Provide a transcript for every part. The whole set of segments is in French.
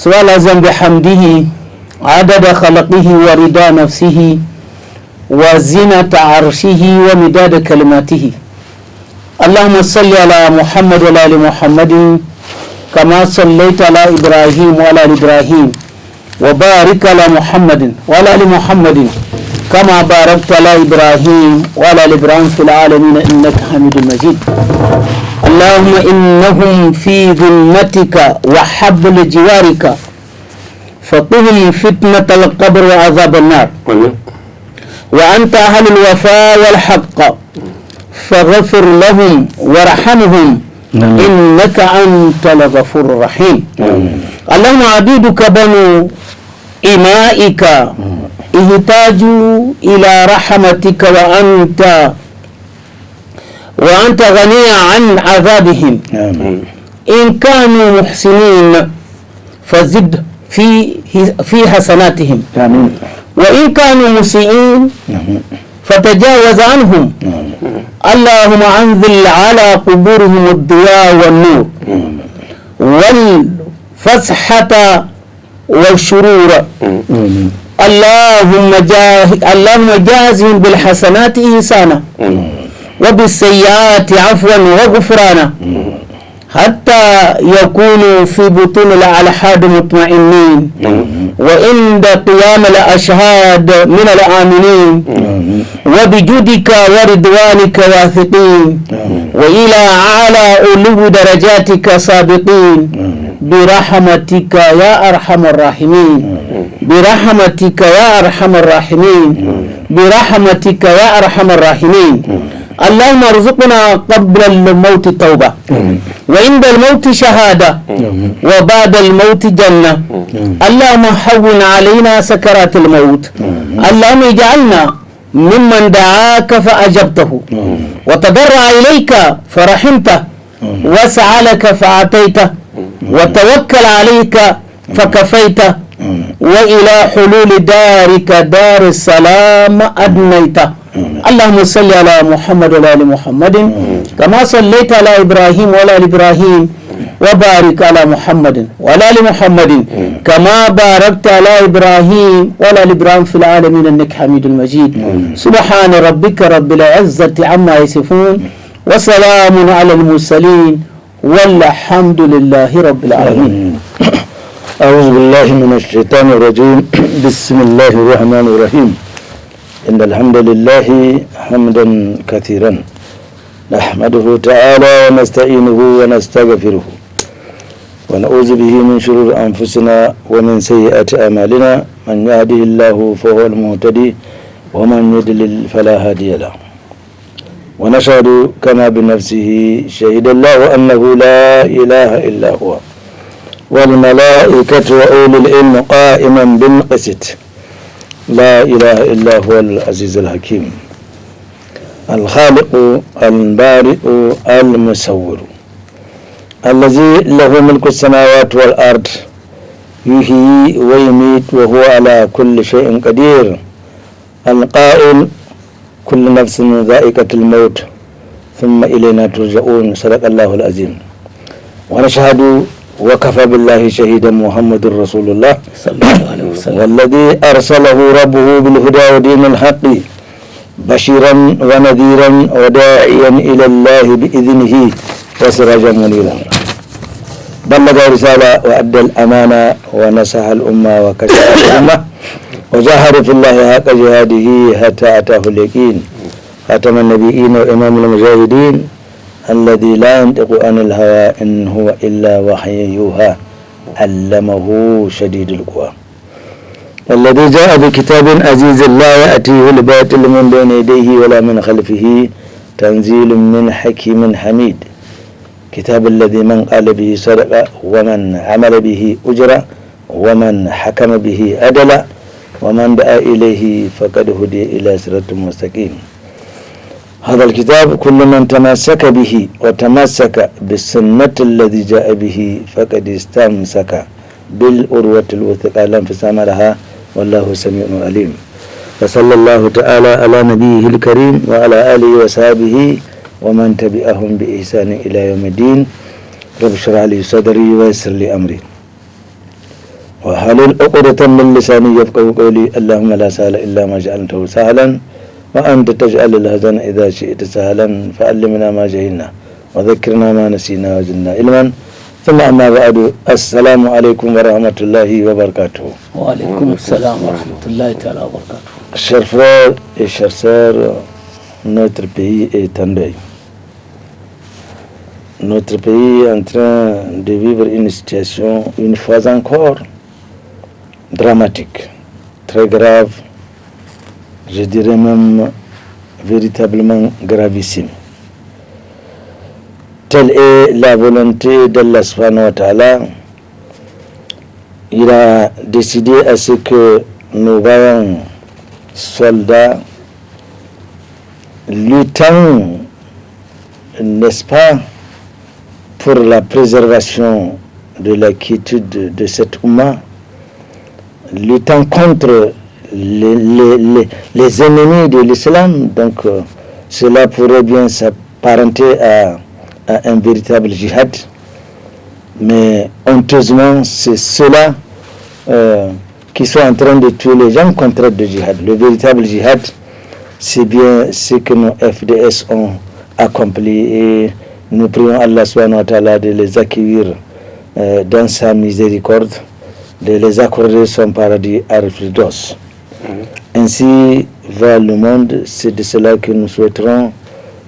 ولازم بحمده عدد خلقه ورضا نفسه وزنة عرشه ومداد كلماته. اللهم صل على محمد وعلى آل محمد كما صليت على إبراهيم وعلى آل إبراهيم وبارك على محمد وعلى آل محمد كما باركت على إبراهيم وعلى آل إبراهيم في العالمين إنك حميد مجيد. اللهم إنهم في ذمتك وحبل جوارك فقهم فتنة القبر وعذاب النار وأنت أهل الوفاء والحق فغفر لهم وارحمهم إنك أنت الغفور الرحيم. اللهم عبيدك بنو إمائك احتاجوا إلى رحمتك وأنت غني عن عذابهم. إن كانوا محسنين فزد في حسناتهم وإن كانوا مسيئين فتجاوز عنهم. اللهم أنزل على قبورهم الضياء والنور والفسحة والشرور. اللهم جازهم بالحسنات إحسانا وبالسيئات عفوا وغفرانا حتى يكونوا في بطون الألحاد مطمئنين وعند قيام الأشهاد من الآمنين وبجودك ورضوانك واثقين وإلى أعلى علو درجاتك سابقين برحمتك يا أرحم الراحمين برحمتك يا أرحم الراحمين برحمتك يا أرحم الراحمين. اللهم ارزقنا قبل الموت توبة وعند الموت شهادة وبعد الموت جنة. اللهم هون علينا سكرات الموت. اللهم اجعلنا ممن دعاك فأجبته وتضرع إليك فرحمته وسألك فأعطيته وتوكل عليك فكفيته وإلى حلول دارك دار السلام أدنيته. اللهم صل على محمد وعلى آل محمد كما صليت على إبراهيم وعلى آل إبراهيم وبارك على محمد وعلى آل محمد كما باركت على إبراهيم وعلى آل إبراهيم في العالمين إنك حميد مجيد. سبحان ربك رب العزة عما يصفون وسلام على المرسلين والحمد لله رب العالمين. أعوذ بالله من الشيطان الرجيم. بسم الله الرحمن الرحيم. إن الحمد لله حمدا كثيرا نحمده تعالى ونستعينه ونستغفره ونعوذ به من شرور أنفسنا ومن سيئات أعمالنا. من يهده الله فهو المهتدي ومن يضلل فلا هادي له. ونشهد كما بنفسه شهد الله أنه لا إله إلا هو والملائكة وأولي العلم قائما بالقسط لا إله إلا هو العزيز الحكيم الخالق البارئ المصور الذي له ملك السماوات والأرض يحيي ويميت وهو على كل شيء قدير القائل كل نفس ذائقة الموت ثم إلينا ترجعون. صدق الله العظيم. ونشهد وكفى بالله شهيدا محمد رسول الله صلى الله عليه وسلم والذي أرسله ربه بالهدى ودين الحق بشيرا ونذيرا وداعيا إلى الله بإذنه وسراجا منيرا. بلغ الرسالة وأدى الأمانة ونصح الأمة وكشف الأمة وجاهد في الله حق جهاده حتى أتاه اليقين. خاتم النبيين وإمام المجاهدين الذي لا ينطق عن الهوى إن هو إلا وحي يوحى علمه شديد القوى. والذي جاء بكتاب عزيز لا يأتيه الباطل من بين يديه ولا من خلفه تنزيل من حكيم حميد. كتاب الذي من قال به صدق ومن عمل به أجر ومن حكم به عدل ومن دعا إليه فقد هدي إلى صراط مستقيم. هذا الكتاب كل من تمسك به وتمسك بالسنة الذي جاء به فقد استمسك بالأروة الوثقى لا انفصام لها والله سميع عليم. وصلى الله تعالى على نبيه الكريم وعلى آله وصحبه ومن تبعهم بإحسان إلى يوم الدين. رب اشرح لي صدري ويسر لي أمري وحلل عقدة من لساني يفقهوا قولي. اللهم لا سهل إلا ما جعلته سهلا وأنت تجعل الحزن إذا شئت سهلا فعلمنا ما جهلنا وذكرنا ما نسينا وزدنا علما. ثم أما بعد السلام عليكم ورحمة الله وبركاته. وعليكم السلام ورحمة الله تعالى وبركاته. Chers frères et chères sœurs, notre pays est en deuil. Notre pays est en train de vivre une situation, une fois encore, dramatique, très grave, je dirais même véritablement gravissime. Telle est la volonté d'Allah subhanahu wa ta'ala. Il a décidé à ce que nous voyons soldats luttant, n'est-ce pas, pour la préservation de la quiétude de cette Oumma, luttant contre les ennemis de l'islam. Donc cela pourrait bien s'apparenter à un véritable djihad, mais honteusement c'est ceux-là qui sont en train de tuer les gens contre le djihad. Le véritable djihad, c'est bien ce que nos FDS ont accompli et nous prions Allah subhanahu wa ta'ala de les accueillir dans sa miséricorde, de les accorder son paradis al-Firdaus. Ainsi va le monde. C'est de cela que nous souhaiterons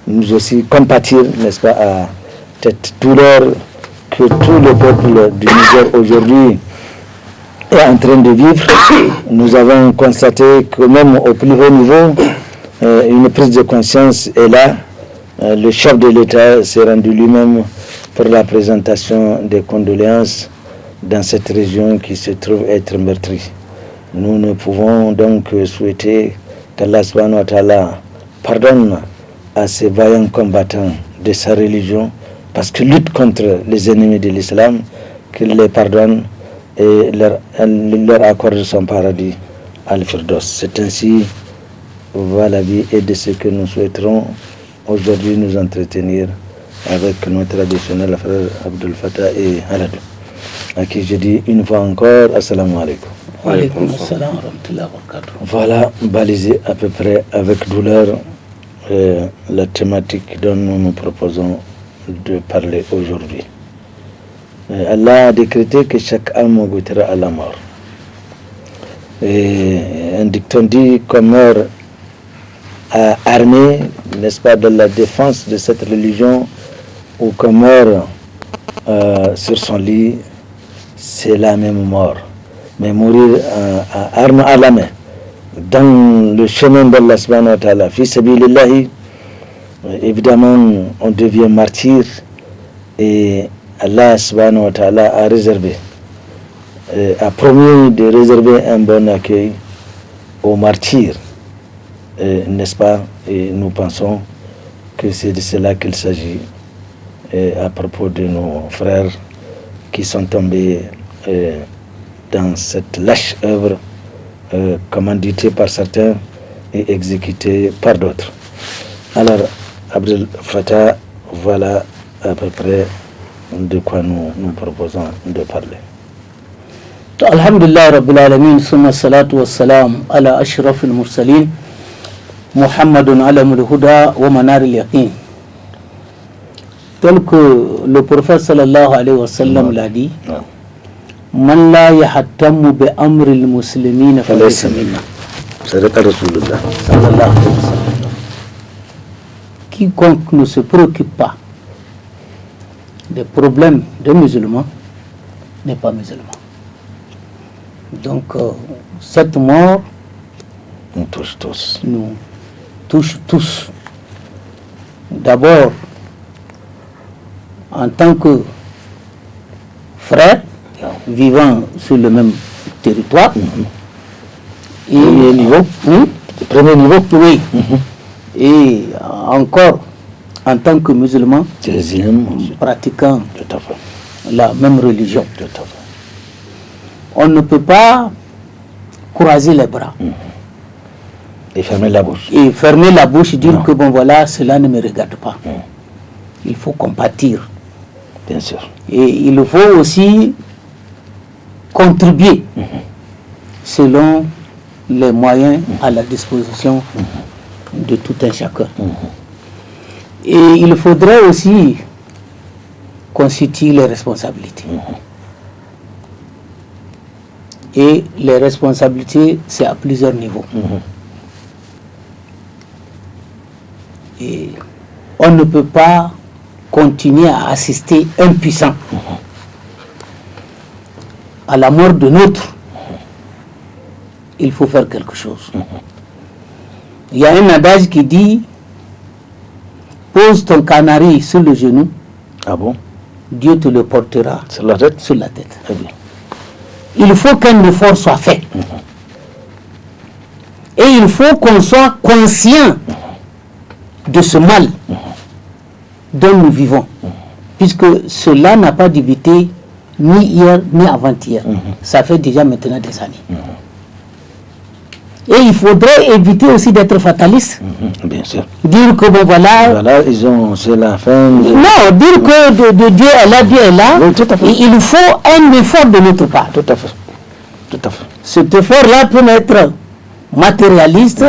nous aussi compatir, n'est-ce pas, à cette douleur que tout le peuple du Niger aujourd'hui est en train de vivre. Nous avons constaté que même au plus haut niveau, une prise de conscience est là. Le chef de l'État s'est rendu lui-même pour la présentation des condoléances dans cette région qui se trouve être meurtrie. Nous ne pouvons donc souhaiter qu'Allah subhanahu wa ta'ala pardonne à ces vaillants combattants de sa religion, parce qu'ils luttent contre les ennemis de l'islam, qu'il les pardonne et leur accorde son paradis al-Firdaus. C'est ainsi, voilà la vie, et de ce que nous souhaiterons aujourd'hui nous entretenir avec notre traditionnel frère Abdul Fattah et Haladou, à qui je dis une fois encore Assalamu alaikum. Wa alaykum assalam wa rahmatullahi wa barakatuh. Voilà, balisé à peu près avec douleur la thématique dont nous nous proposons de parler aujourd'hui. Allah a décrété que chaque âme goûtera à la mort. Et un dicton dit qu'on meurt armé, n'est-ce pas, de la défense de cette religion, ou qu'on meurt sur son lit, c'est la même mort. Mais mourir à arme à la main, dans le chemin d'Allah subhanahu wa ta'ala, fi sabilillahi, évidemment, on devient martyr, et Allah subhanahu wa ta'ala a réservé, a promis de réserver un bon accueil aux martyrs, n'est-ce pas? Et nous pensons que c'est de cela qu'il s'agit à propos de nos frères qui sont tombés dans cette lâche œuvre commanditée par certains et exécutée par d'autres. Alors, Abdel Fattah, voilà à peu près de quoi nous proposons de parler. Alhamdulillah Rabbil Alamin, summa salatu wa salam ala ashrafil mursalin, Muhammadun alamul huda wa manaril yaqin. Tel que le prophète sallallahu alayhi wa sallam l'a dit, Man la yahattamu bi amril muslimina falaysa minna. Sadaqa Rasulullah. Sallallahu alayhi wa sallam. Quiconque ne se préoccupe pas des problèmes des musulmans n'est pas musulman. Donc, cette mort nous touche tous. Nous touche tous. D'abord, en tant que frères vivant sur le même territoire, et le premier niveau, oui, et encore en tant que musulmans, pratiquant la même religion. On ne peut pas croiser les bras. Et fermer la bouche. Et fermer la bouche et dire que bon voilà, cela ne me regarde pas. Il faut compatir. Bien sûr. Et il faut aussi contribuer selon les moyens à la disposition de tout un chacun. Et il faudrait aussi constituer les responsabilités. Et les responsabilités, c'est à plusieurs niveaux. Et on ne peut pas continuer à assister impuissant à la mort de l'autre. Il faut faire quelque chose. Il y a un adage qui dit: pose ton canari sur le genou. Ah bon? Dieu te le portera sur la tête. Sur la tête. Très bien. Il faut qu'un effort soit fait. Et il faut qu'on soit conscient de ce mal dont nous vivons. Puisque cela n'a pas débuté ni hier ni avant-hier. Ça fait déjà maintenant des années. Et il faudrait éviter aussi d'être fataliste. Bien sûr. Dire que bon voilà... Voilà, c'est la fin. Non, dire que de Dieu est là, Dieu est là. Oui, tout à fait. Et il faut un effort de notre part. Tout à fait. Tout à fait. Cet effort-là peut être matérialiste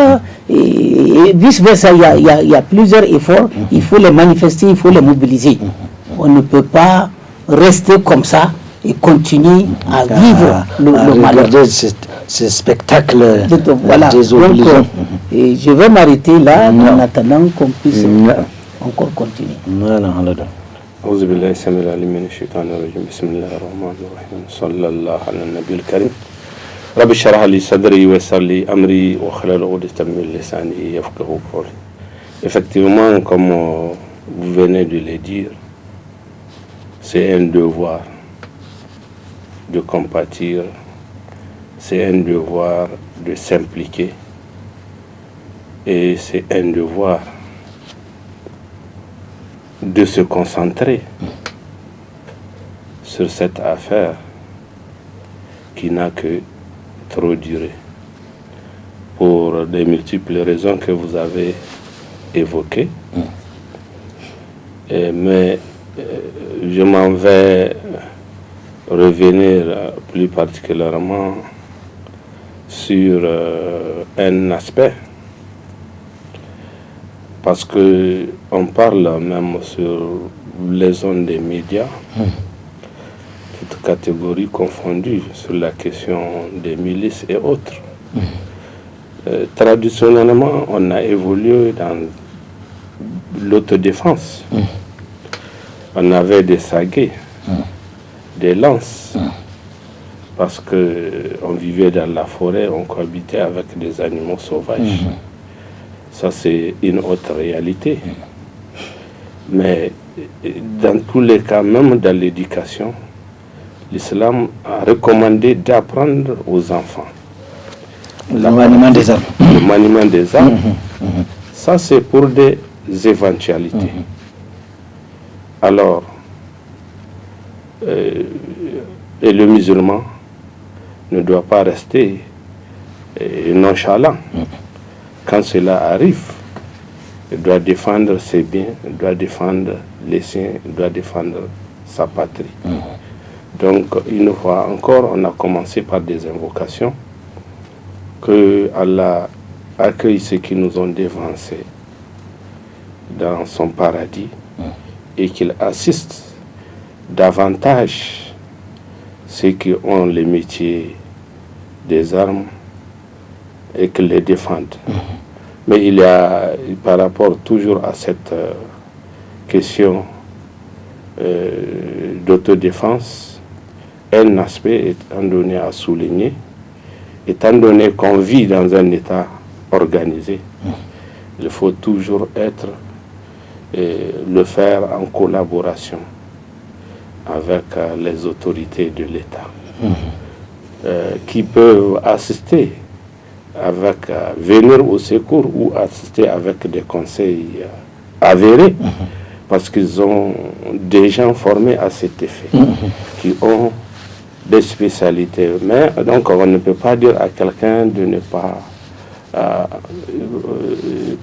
et vice-versa. Il y a plusieurs efforts. Il faut les manifester, il faut les mobiliser. On ne peut pas rester comme ça et continuer à vivre le malheur. Ces spectacles voilà. Donc, et je vais m'arrêter là en attendant qu'on puisse encore continuer. أعوذ بالله السميع العليم من الشيطان الرجيم بسم الله الرحمن الرحيم صلى الله على النبي الكريم رب اشرح لي صدري ويسر لي أمري واحلل عقدة من لساني يفقهوا قولي. Effectivement, comme vous venez de le dire, c'est un devoir de compatir, c'est un devoir de s'impliquer et c'est un devoir de se concentrer sur cette affaire qui n'a que trop duré pour des multiples raisons que vous avez évoquées. Mais je m'en vais revenir plus particulièrement sur un aspect, parce que on parle même sur les ondes des médias, toutes catégories confondues, sur la question des milices et autres. Traditionnellement, on a évolué dans l'autodéfense. On avait des saguets, des lances, parce qu'on vivait dans la forêt, on cohabitait avec des animaux sauvages. Ça, c'est une autre réalité. Mais dans tous les cas, même dans l'éducation, l'islam a recommandé d'apprendre aux enfants le maniement des armes. Le maniement des armes, ça c'est pour des éventualités. Alors, et le musulman ne doit pas rester nonchalant. Quand cela arrive, il doit défendre ses biens, il doit défendre les siens, il doit défendre sa patrie. Donc, une fois encore, on a commencé par des invocations. Que Allah accueille ceux qui nous ont dévancés dans son paradis et qu'il assiste davantage ceux qui ont les métiers des armes et qu'ils les défendent. Mais il y a, par rapport toujours à cette question d'autodéfense, un aspect étant donné à souligner, étant donné qu'on vit dans un État organisé, il faut toujours le faire en collaboration avec les autorités de l'État, qui peuvent assister venir au secours ou assister avec des conseils avérés, parce qu'ils ont des gens formés à cet effet, qui ont des spécialités. Mais donc on ne peut pas dire à quelqu'un de ne pas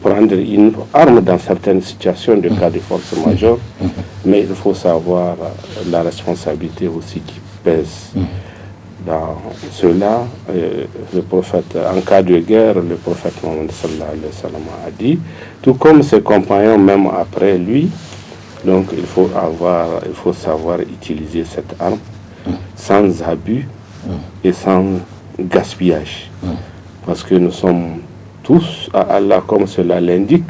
prendre une arme dans certaines situations de cas de force majeure, mais il faut savoir la responsabilité aussi qui pèse dans cela. Le prophète, en cas de guerre, le prophète Mohammed sallallahu alayhi wa sallam a dit, tout comme ses compagnons même après lui, donc il faut savoir utiliser cette arme sans abus et sans gaspillage, parce que nous sommes tous à Allah comme cela l'indique,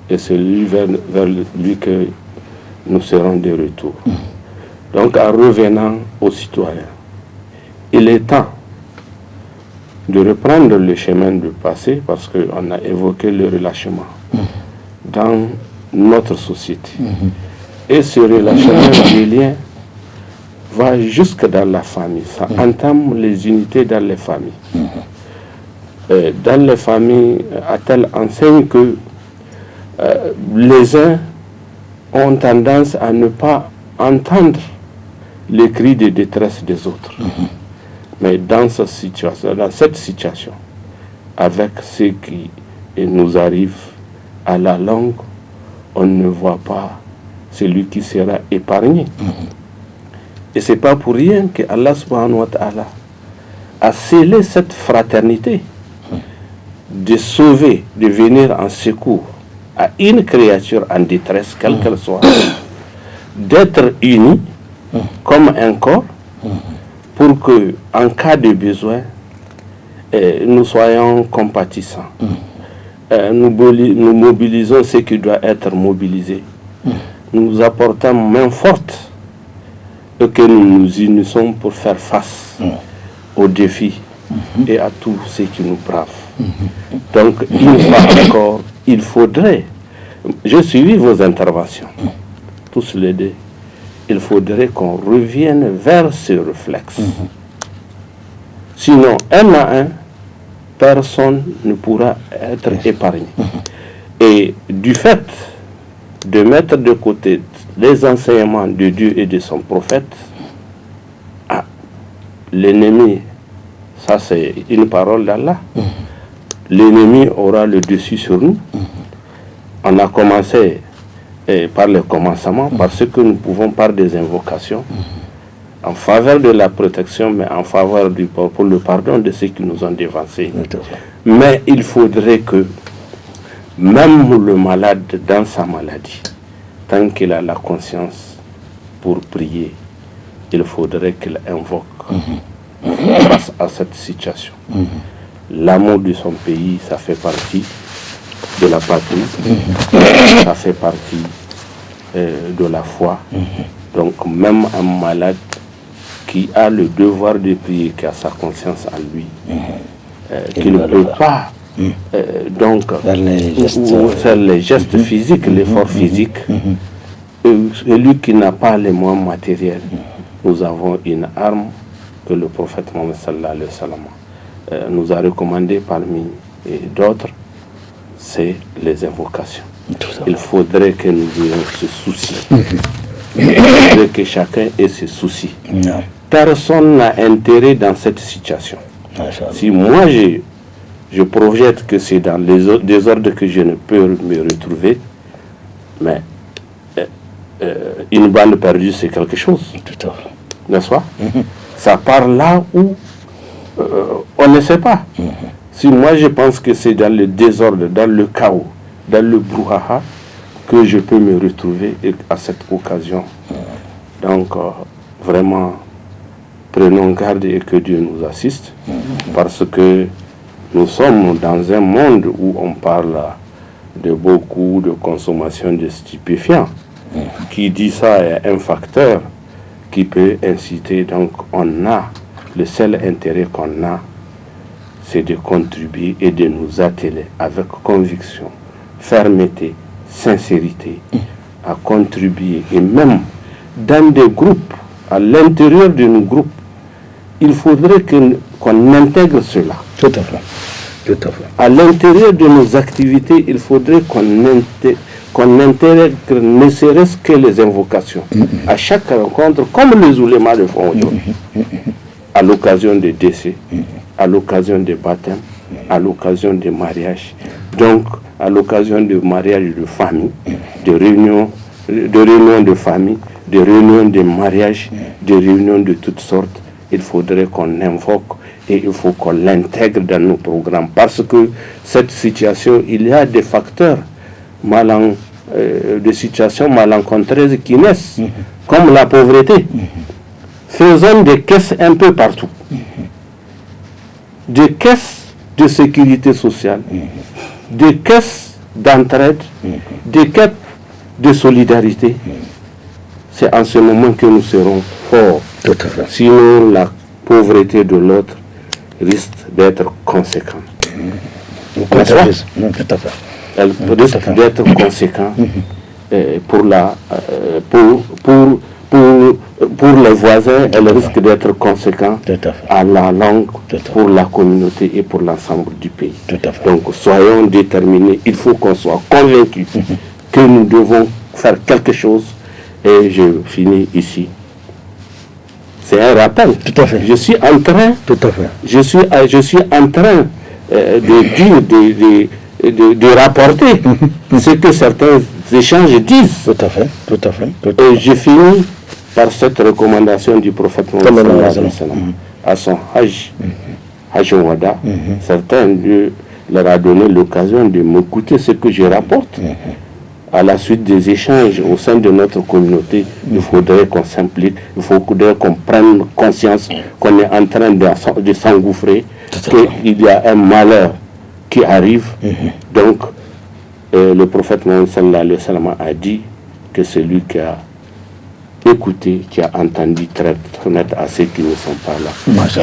et c'est lui vers lui que nous serons de retour. Donc en revenant aux citoyens, il est temps de reprendre le chemin du passé, parce qu'on a évoqué le relâchement dans notre société. Et ce relâchement du lien va jusque dans la famille. Ça entame les unités dans les familles. Dans les familles, à telle enseigne que les uns ont tendance à ne pas entendre les cris de détresse des autres. Mais dans cette situation, avec ce qui nous arrive à la longue, on ne voit pas celui qui sera épargné. Et ce n'est pas pour rien que Allah subhanahu wa ta'ala a scellé cette fraternité de sauver, de venir en secours à une créature en détresse, quelle qu'elle soit, d'être unis comme un corps, pour que, en cas de besoin, nous soyons compatissants. Nous mobilisons ce qui doit être mobilisé. Nous apportons main forte et que nous nous unissons pour faire face aux défis et à tous ceux qui nous bravent. Donc, une fois encore, il faudrait, je suivis vos interventions, tous les deux, il faudrait qu'on revienne vers ce réflexe. Sinon, un à un, personne ne pourra être épargné. Et du fait de mettre de côté les enseignements de Dieu et de son prophète, l'ennemi, ça c'est une parole d'Allah, l'ennemi aura le dessus sur nous. On a commencé par le commencement, parce que nous pouvons par des invocations en faveur de la protection, mais en faveur pour le pardon de ceux qui nous ont dévancés. Mais il faudrait que même le malade dans sa maladie, tant qu'il a la conscience pour prier, il faudrait qu'il invoque face à cette situation. L'amour de son pays, ça fait partie de la patrie, ça fait partie de la foi. Donc même un malade qui a le devoir de prier, qui a sa conscience en lui, qui ne peut pas faire les gestes physiques, l'effort physique, celui qui n'a pas les moyens matériels, nous avons une arme que le prophète Mohammed sallallahu alayhi wa sallam nous a recommandé parmi d'autres, c'est les invocations. Il faudrait que nous ayons ce souci. Il faudrait que chacun ait ce souci. Personne n'a intérêt dans cette situation. Si moi j'ai je projette que c'est dans les désordres que je ne peux me retrouver, mais une bande perdue, c'est quelque chose. Tout à fait. N'est-ce pas? Ça part là où on ne sait pas. Si moi je pense que c'est dans le désordre, dans le chaos, dans le brouhaha, que je peux me retrouver à cette occasion. Donc, vraiment, prenons garde et que Dieu nous assiste, parce que nous sommes dans un monde où on parle de beaucoup de consommation de stupéfiants. Qui dit ça est un facteur qui peut inciter. Donc, on a, le seul intérêt qu'on a, c'est de contribuer et de nous atteler avec conviction, fermeté, sincérité, à contribuer. Et même dans des groupes, à l'intérieur de nos groupes, il faudrait qu'on intègre cela. Tout à fait. Tout à fait. À l'intérieur de nos activités, il faudrait qu'on intègre ne serait-ce que les invocations. À chaque rencontre, comme les oulémas le font aujourd'hui, à l'occasion des décès, à l'occasion des baptêmes, à l'occasion des mariages. Donc, à l'occasion de mariages de famille, de réunions de famille, de réunions de mariage, de réunions de toutes sortes, il faudrait qu'on invoque et il faut qu'on l'intègre dans nos programmes. Parce que cette situation, il y a des facteurs de situations malencontreuses qui naissent, comme la pauvreté. Faisons des caisses un peu partout. Des caisses de sécurité sociale, des caisses d'entraide, des caisses de solidarité. C'est en ce moment que nous serons forts. Sinon, la pauvreté de l'autre risque d'être conséquente. Non, tout à fait. Elle risque d'être conséquente pour les voisins, elle risque d'être conséquente à la langue, pour la communauté et pour l'ensemble du pays. Donc soyons déterminés, il faut qu'on soit convaincus que nous devons faire quelque chose. Et je finis ici. C'est un rappel. Tout à fait. Je suis en train, je suis en train de dire, de rapporter ce que certains échanges disent. Tout à fait. Et je finis par cette recommandation du prophète Mohammed à son Hajj Wada. Certains leur a donné l'occasion de m'écouter ce que je rapporte. À la suite des échanges au sein de notre communauté, il faudrait qu'on s'implique, il faudrait qu'on prenne conscience qu'on est en train de s'engouffrer, qu'il y a un malheur qui arrive. Donc, le prophète Mohammed a dit que celui qui a écouté, qui a entendu très net à ceux qui ne sont pas là,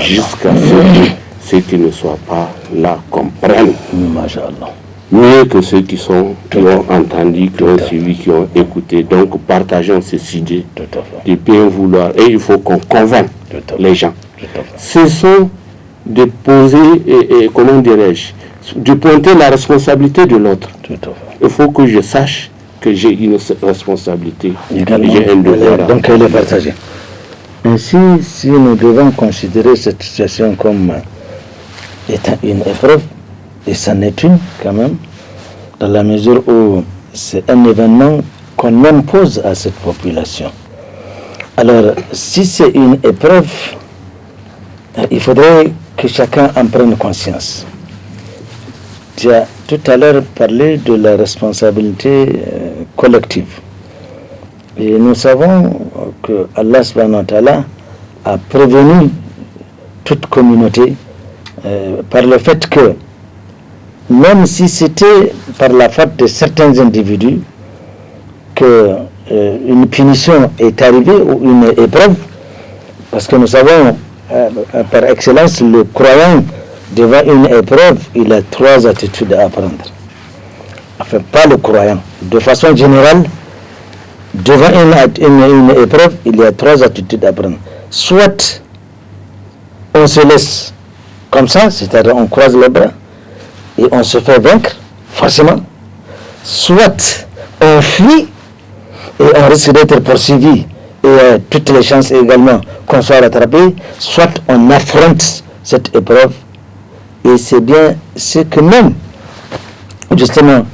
jusqu'à ce que ceux qui ne soient pas là comprennent. Mieux que ceux qui ont entendu, qui ont suivi, qui ont écouté. Donc partageons ces idées de bien vouloir. Et il faut qu'on convainque les gens. Ce sont de poser, comment dirais-je, de pointer la responsabilité de l'autre. Il faut que je sache que j'ai une responsabilité. J'ai un devoir. Donc elle est partagée. Ainsi, si nous devons considérer cette situation comme étant une épreuve, et c'en est une quand même, dans la mesure où c'est un événement qu'on impose à cette population. Alors, si c'est une épreuve, il faudrait que chacun en prenne conscience. Tu as tout à l'heure parlé de la responsabilité collective. Et nous savons que Allah subhanahu wa ta'ala a prévenu toute communauté par le fait que même si c'était par la faute de certains individus que une punition est arrivée ou une épreuve, parce que nous savons par excellence le croyant devant une épreuve, il a 3 attitudes à prendre. Enfin, pas le croyant. De façon générale, devant une épreuve, il y a 3 attitudes à prendre. Soit on se laisse comme ça, c'est-à-dire on croise les bras, et on se fait vaincre, forcément. Soit on fuit et on risque d'être poursuivi et toutes les chances également qu'on soit rattrapé. Soit on affronte cette épreuve Et c'est bien ce que même, justement,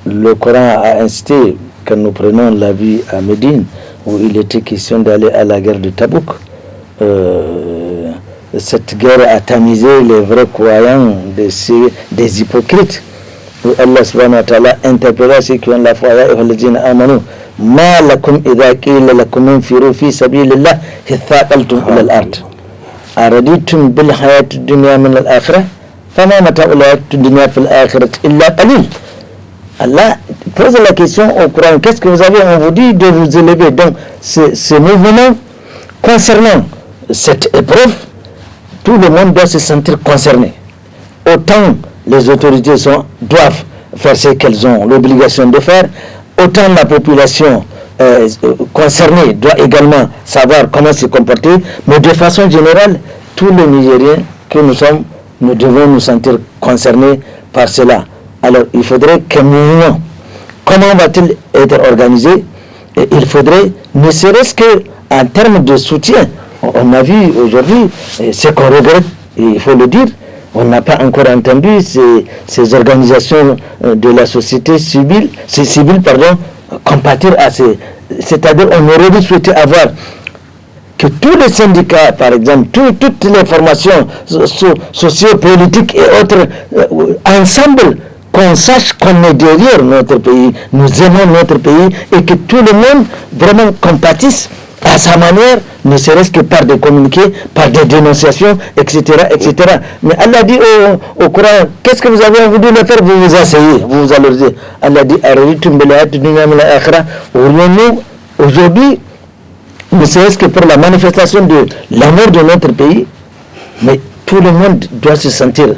le Coran a incité quand nous prenons la vie à Médine, où il était question d'aller à la guerre de Tabouk. Cette guerre a tamisé les vrais croyants des hypocrites. Où Allah subhanahu wa ta'ala interpella ceux qui ont la foi. Ya ayyuhalladhina amanu ma lakum idha qila lakum infiru fi sabilillah ithaqaltum ila al-ard araditum bil hayati dunya min al-akhirah fama mata'ul hayati dunya fil akhirati illa qalil. Allah pose la question au Coran, qu'est-ce que vous avez? On vous dit de vous élever. Donc ce mouvement concernant cette épreuve, tout le monde doit se sentir concerné. Autant les autorités doivent faire ce qu'elles ont l'obligation de faire, autant la population concernée doit également savoir comment se comporter, mais de façon générale, tous les Nigériens que nous sommes, nous devons nous sentir concernés par cela. Alors, il faudrait qu'un mouvement, comment va-t-il être organisé? Et il faudrait, ne serait-ce qu'en termes de soutien, on a vu aujourd'hui ce qu'on regrette, et il faut le dire, on n'a pas encore entendu ces organisations de la société civile, compatir à ces... C'est-à-dire, on aurait dû souhaiter avoir que tous les syndicats, par exemple, toutes les formations sociopolitiques et autres, ensemble, qu'on sache qu'on est derrière notre pays, nous aimons notre pays et que tout le monde vraiment compatisse à sa manière, ne serait-ce que par des communiqués, par des dénonciations, etc. etc. Mais Allah dit au Coran, qu'est-ce que vous avez envie de le faire? Vous vous asseyez, vous vous allez dire. Allah dit, aurions-nous aujourd'hui, ne serait-ce que pour la manifestation de l'amour de notre pays, mais tout le monde doit se sentir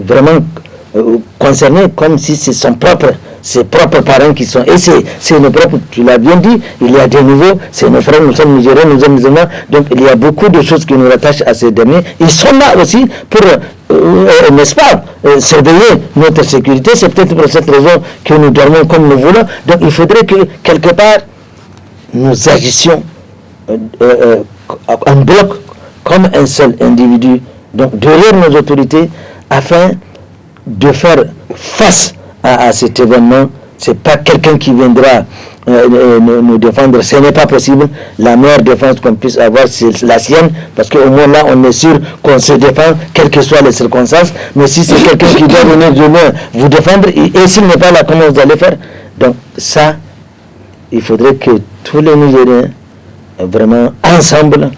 vraiment concernés comme si c'est ses propres parents qui sont, et c'est nos propres, tu l'as bien dit, il y a des nouveaux, c'est nos frères, nous sommes Nigériens, nous sommes musulmans, donc il y a beaucoup de choses qui nous rattachent à ces derniers. Ils sont là aussi pour, n'est-ce pas, surveiller notre sécurité. C'est peut-être pour cette raison que nous dormons comme nous voulons. Donc il faudrait que quelque part nous agissions en bloc comme un seul individu, donc derrière nos autorités, afin de faire face à cet événement. C'est pas quelqu'un qui viendra nous défendre, ce n'est pas possible. La meilleure défense qu'on puisse avoir, c'est la sienne, parce qu'au moins là on est sûr qu'on se défend quelles que soient les circonstances. Mais si c'est quelqu'un qui doit venir demain vous défendre, et s'il n'est pas là, comment vous allez faire? Donc ça, il faudrait que tous les Nigériens, vraiment ensemble,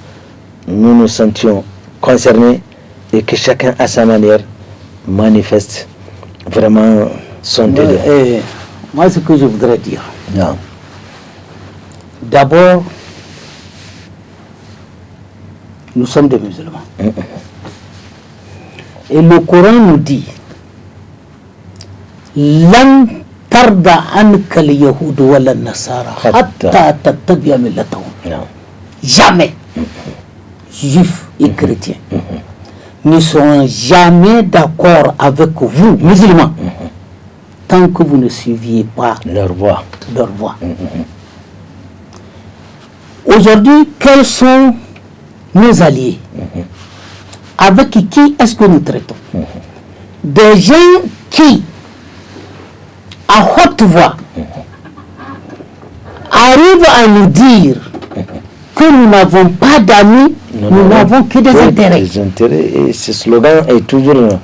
nous nous sentions concernés et que chacun à sa manière manifeste vraiment son délai. Moi, ce que je voudrais dire, Non. d'abord, nous sommes des musulmans. Et le Coran nous dit, Lan tarda anka al-yahud wa an-nasara hatta tattabi'a millatahum. Jamais juifs et chrétiens ne seront jamais d'accord avec vous, musulmans, tant que vous ne suiviez pas Leur voix. Aujourd'hui, quels sont nos alliés? Avec qui est-ce que nous traitons? Des gens qui, à haute voix, arrivent à nous dire que nous n'avons pas d'amis, nous n'avons que des intérêts. Des intérêts, et ce slogan est toujours à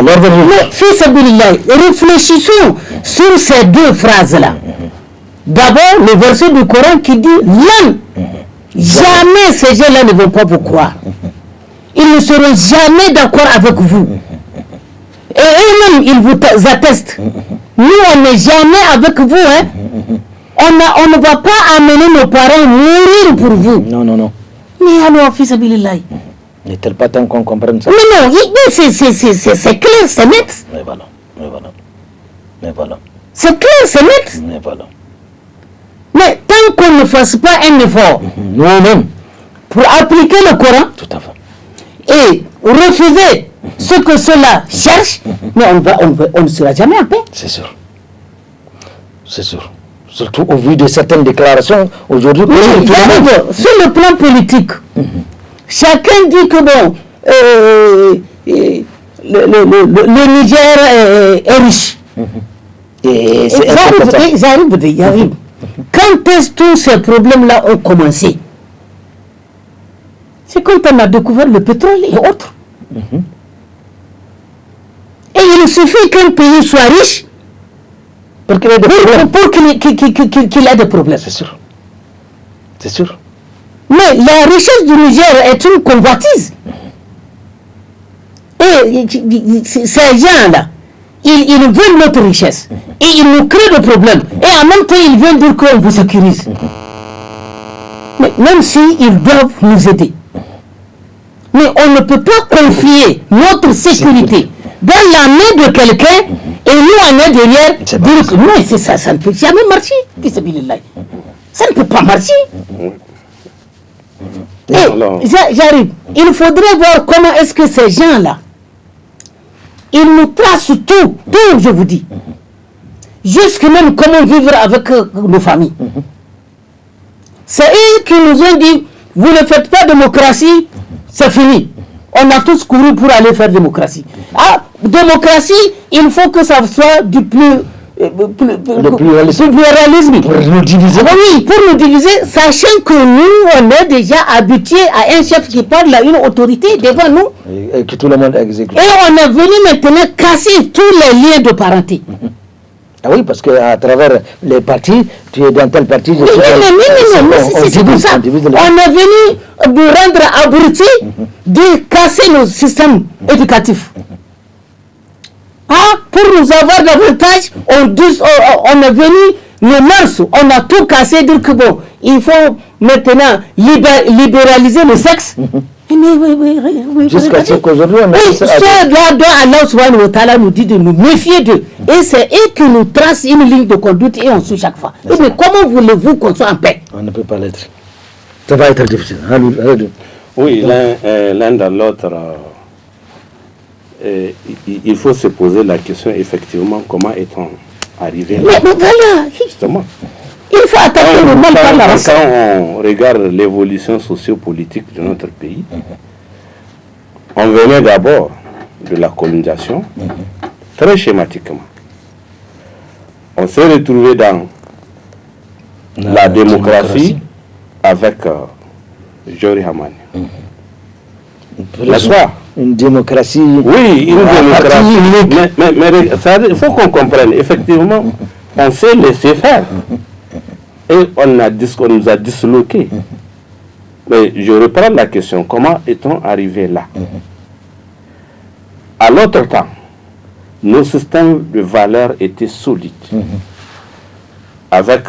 l'ordre du jour. Fils Abilillah, réfléchissons sur ces deux phrases-là. D'abord, le verset du Coran qui dit Lan, jamais ces gens-là ne vont pas vous croire. Ils ne seront jamais d'accord avec vous. Et eux-mêmes, ils vous attestent. Nous, on n'est jamais avec vous. Hein. On ne va pas amener nos parents mourir pour vous. Non. Mais alors, fils Abilillah. N'est-il pas temps qu'on comprenne ça? Mais non, c'est clair, c'est net. Mais voilà. C'est clair, c'est net. Mais voilà. Mais tant qu'on ne fasse pas un effort Nous-mêmes. pour appliquer le Coran Tout à fait. et refuser ce que cela cherche, mais on ne sera jamais en paix. C'est sûr. Surtout au vu de certaines déclarations aujourd'hui. Sur le plan politique, chacun dit que bon, le Niger est riche. Et J'arrive. Quand est-ce que tous ces problèmes-là ont commencé? C'est quand on a découvert le pétrole et autres. Et il suffit qu'un pays soit riche pour qu'il ait des problèmes. C'est sûr. C'est sûr. Mais la richesse du Niger est une convoitise. Et ces gens-là, ils veulent notre richesse. Et ils nous créent des problèmes. Et en même temps, ils veulent dire qu'on vous sécurise. Mais même s'ils doivent nous aider. Mais on ne peut pas confier notre sécurité dans la main de quelqu'un et nous on est derrière dire que non, c'est ça ne peut jamais marcher. Ça ne peut pas marcher. J'arrive. Il faudrait voir comment est-ce que ces gens-là, ils nous tracent tout, je vous dis. Jusque même comment vivre avec nos familles. C'est eux qui nous ont dit, vous ne faites pas démocratie, c'est fini. On a tous couru pour aller faire démocratie. Ah, démocratie, il faut que ça soit du le pluralisme. Pour nous diviser. Oui, pour nous diviser, sachant que nous, on est déjà habitués à un chef qui parle à une autorité devant nous. Et que tout le monde exécute. Et on est venu maintenant casser tous les liens de parenté. Ah oui, parce qu'à travers les partis, tu es dans tel parti, je suis c'est pour ça. On est venu de rendre abrutis, de casser nos systèmes éducatifs. Ah, pour nous avoir davantage, on est venu, nos mœurs, on a tout cassé, dire que bon, il faut maintenant libéraliser le sexe. Jusqu'à ce qu'aujourd'hui, on a Allah subhanahu wa ta'ala nous dit de nous méfier d'eux. Et c'est eux qui nous tracent une ligne de conduite et on suit chaque fois. Et mais comment voulez-vous qu'on soit en paix? On ne peut pas l'être. Ça va être difficile. Oui, l'un dans l'autre, il faut se poser la question effectivement, comment est-on arrivé là? Mais voilà. Justement. Il faut attaquer le mal par la race. Quand on regarde l'évolution sociopolitique de notre pays, on venait d'abord de la colonisation, très schématiquement. On s'est retrouvé dans la démocratie avec Jori Hamani. Une démocratie. Oui, une démocratie. Mais il faut qu'on comprenne, effectivement, on s'est laissé faire. Et on nous a disloqués. Mais je reprends la question, comment est-on arrivé là? À l'autre temps, nos systèmes de valeurs étaient solides. Avec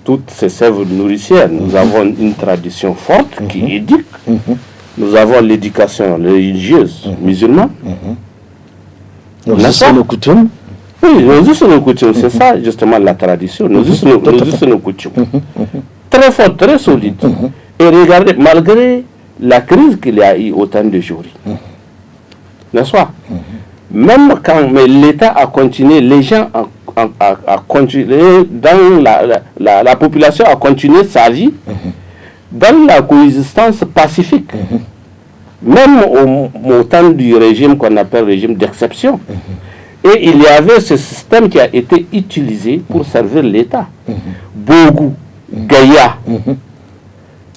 toutes ces sèves nourricières, nous avons une tradition forte qui éduque. Nous avons l'éducation religieuse musulmane. Nos us et nos coutumes. Oui, nos us et nos coutumes, c'est ça justement la tradition. Nos us et nos coutumes. Très fort, très solide. Et regardez, malgré la crise qu'il y a eu au temps de Jori, n'est-ce pas? Même quand l'État a continué, les gens ont continué, dans la population a continué sa vie dans la coexistence pacifique. Même au temps du régime qu'on appelle régime d'exception. Et il y avait ce système qui a été utilisé pour servir l'État. Bougou, Gaïa,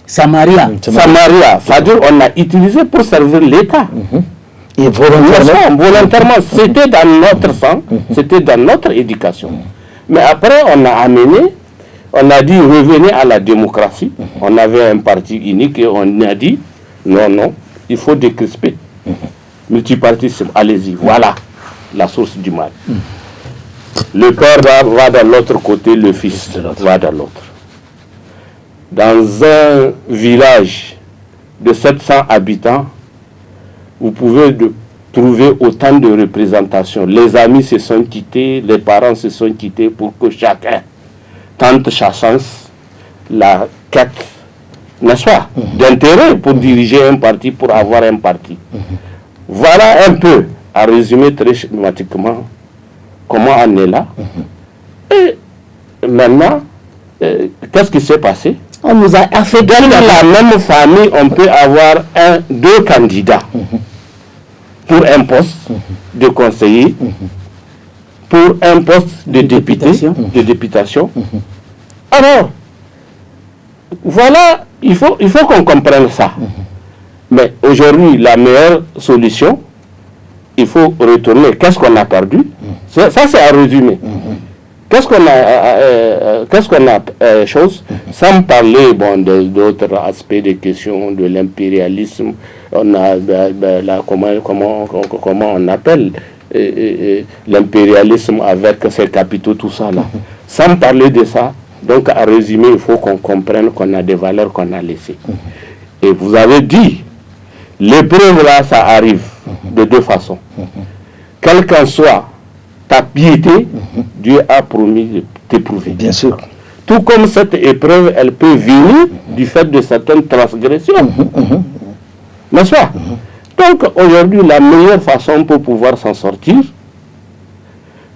Samaria, c'est-à-dire on a utilisé pour servir l'État. Et volontairement, c'était dans notre sang, c'était dans notre éducation. Mais après, on a amené, on a dit revenez à la démocratie. On avait un parti unique et on a dit non, il faut décrisper. Multipartisme, allez-y, voilà la source du mal. Le père va dans l'autre côté, le fils va dans l'autre. Dans un village de 700 habitants, vous pouvez trouver autant de représentations. Les amis se sont quittés, les parents se sont quittés pour que chacun tente sa chance, la quête, n'est-ce pas, d'intérêt pour diriger un parti, pour avoir un parti. Voilà un peu, à résumer très schématiquement, comment on est là. Et maintenant, qu'est-ce qui s'est passé? On nous a affaiblis. Dans la même famille, on peut avoir deux candidats. pour un poste de conseiller, pour un poste de députation. Alors, voilà, il faut qu'on comprenne ça. Mais aujourd'hui, la meilleure solution, il faut retourner. Qu'est-ce qu'on a perdu? Ça, c'est à résumer. Qu'est-ce qu'on a chose, sans parler d'autres aspects des questions de l'impérialisme, on a comment on appelle l'impérialisme avec ses capitaux, tout ça là. Sans parler de ça, donc à résumer, il faut qu'on comprenne qu'on a des valeurs qu'on a laissées. Et vous avez dit, l'épreuve là, ça arrive de deux façons. Quelle qu'en soit ta piété, Dieu a promis de t'éprouver. Bien sûr. Tout comme cette épreuve, elle peut venir du fait de certaines transgressions. N'est-ce pas? Donc aujourd'hui, la meilleure façon pour pouvoir s'en sortir,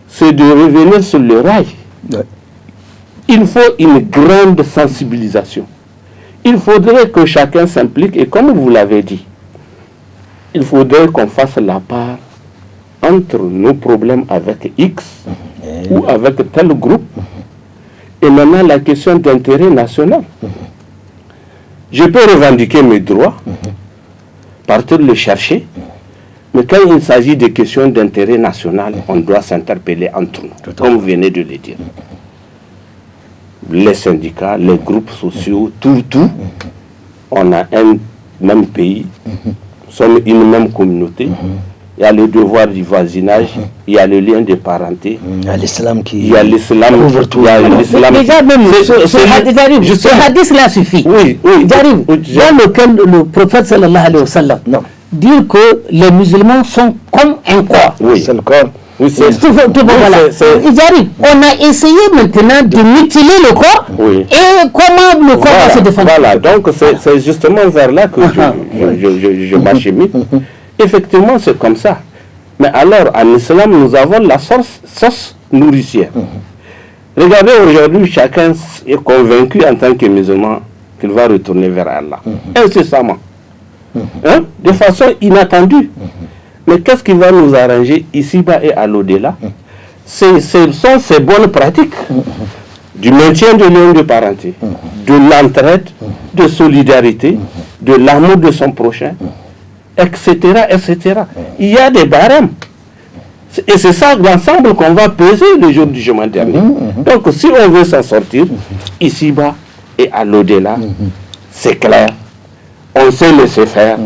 c'est de revenir sur le rail. Ouais. Il faut une grande sensibilisation. Il faudrait que chacun s'implique, et comme vous l'avez dit, il faudrait qu'on fasse la part entre nos problèmes avec X ou avec tel groupe et maintenant la question d'intérêt national. Je peux revendiquer mes droits, partir les chercher, mais quand il s'agit de questions d'intérêt national, on doit s'interpeller entre nous, comme vous venez de le dire. Les syndicats, les groupes sociaux, tout, on a un même pays, nous sommes une même communauté. Il y a le devoir du voisinage, il y a le lien de parenté. Il y a l'islam qui... Il y a l'islam. Déjà même, ce hadith-là suffit. Oui. J'arrive. Dans lequel le prophète sallallahu alayhi wa sallam dit que les musulmans sont comme un corps. Oui, c'est le corps. Oui, c'est voilà. J'arrive. On a essayé maintenant de mutiler le corps. Oui. Et comment le corps va se défendre? Voilà, donc c'est justement vers là que je m'achemine. Effectivement, c'est comme ça. Mais alors, en islam, nous avons la sauce nourricière. Regardez, aujourd'hui, chacun est convaincu en tant que musulman qu'il va retourner vers Allah. Incessamment. De façon inattendue. Mais qu'est-ce qui va nous arranger ici-bas et à l'au-delà? Ce sont ces bonnes pratiques du maintien de lien de parenté, de l'entraide, de solidarité, de l'amour de son prochain, etc., etc. Il y a des barèmes. Et c'est ça l'ensemble qu'on va peser le jour du jugement dernier. Donc si on veut s'en sortir, ici-bas et à l'au-delà, c'est clair, on sait laisser faire.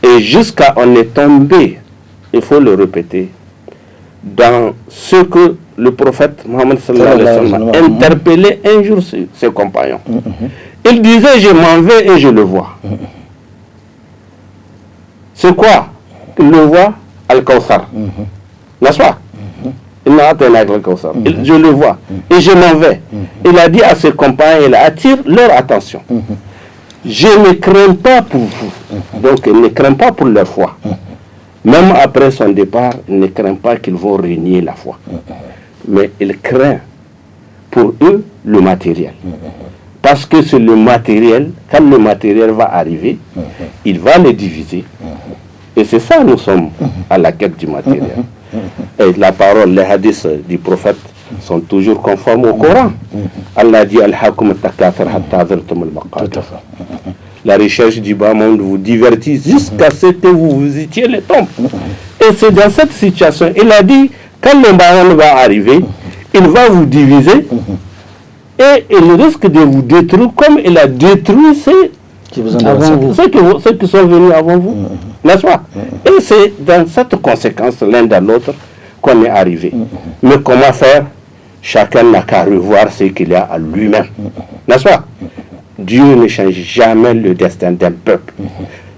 Et jusqu'à on est tombé, il faut le répéter, dans ce que le prophète Mohammed sallallahu alayhi wa sallam interpellait un jour ses compagnons. Il disait, je m'en vais et je le vois. C'est quoi? Il le voit, Al-Kawthar. N'est-ce pas? Il n'a atteint Al-Kawthar. Je le vois. Et je m'en vais. Il a dit à ses compagnons, il attire leur attention. Je ne crains pas pour vous. Donc, il ne craint pas pour leur foi. Même après son départ, il ne craint pas qu'ils vont renier la foi. Mais il craint pour eux le matériel. Parce que c'est le matériel, quand le matériel va arriver, il va les diviser. Et c'est ça, nous sommes à la quête du matériel. Et la parole, les hadiths du prophète sont toujours conformes au Coran. Allah dit Al-Hakum Takathar Hatta Zirtum al-Maqabir. La recherche du bas monde vous divertit jusqu'à ce que vous visitiez les tombes. Et c'est dans cette situation, il a dit, quand le bas monde va arriver, il va vous diviser et il risque de vous détruire comme il a détruit ceux qui sont venus avant vous. N'est-ce pas? Et c'est dans cette conséquence, l'un dans l'autre, qu'on est arrivé. Mais comment faire? Chacun n'a qu'à revoir ce qu'il y a à lui-même. N'est-ce pas? Dieu ne change jamais le destin d'un peuple.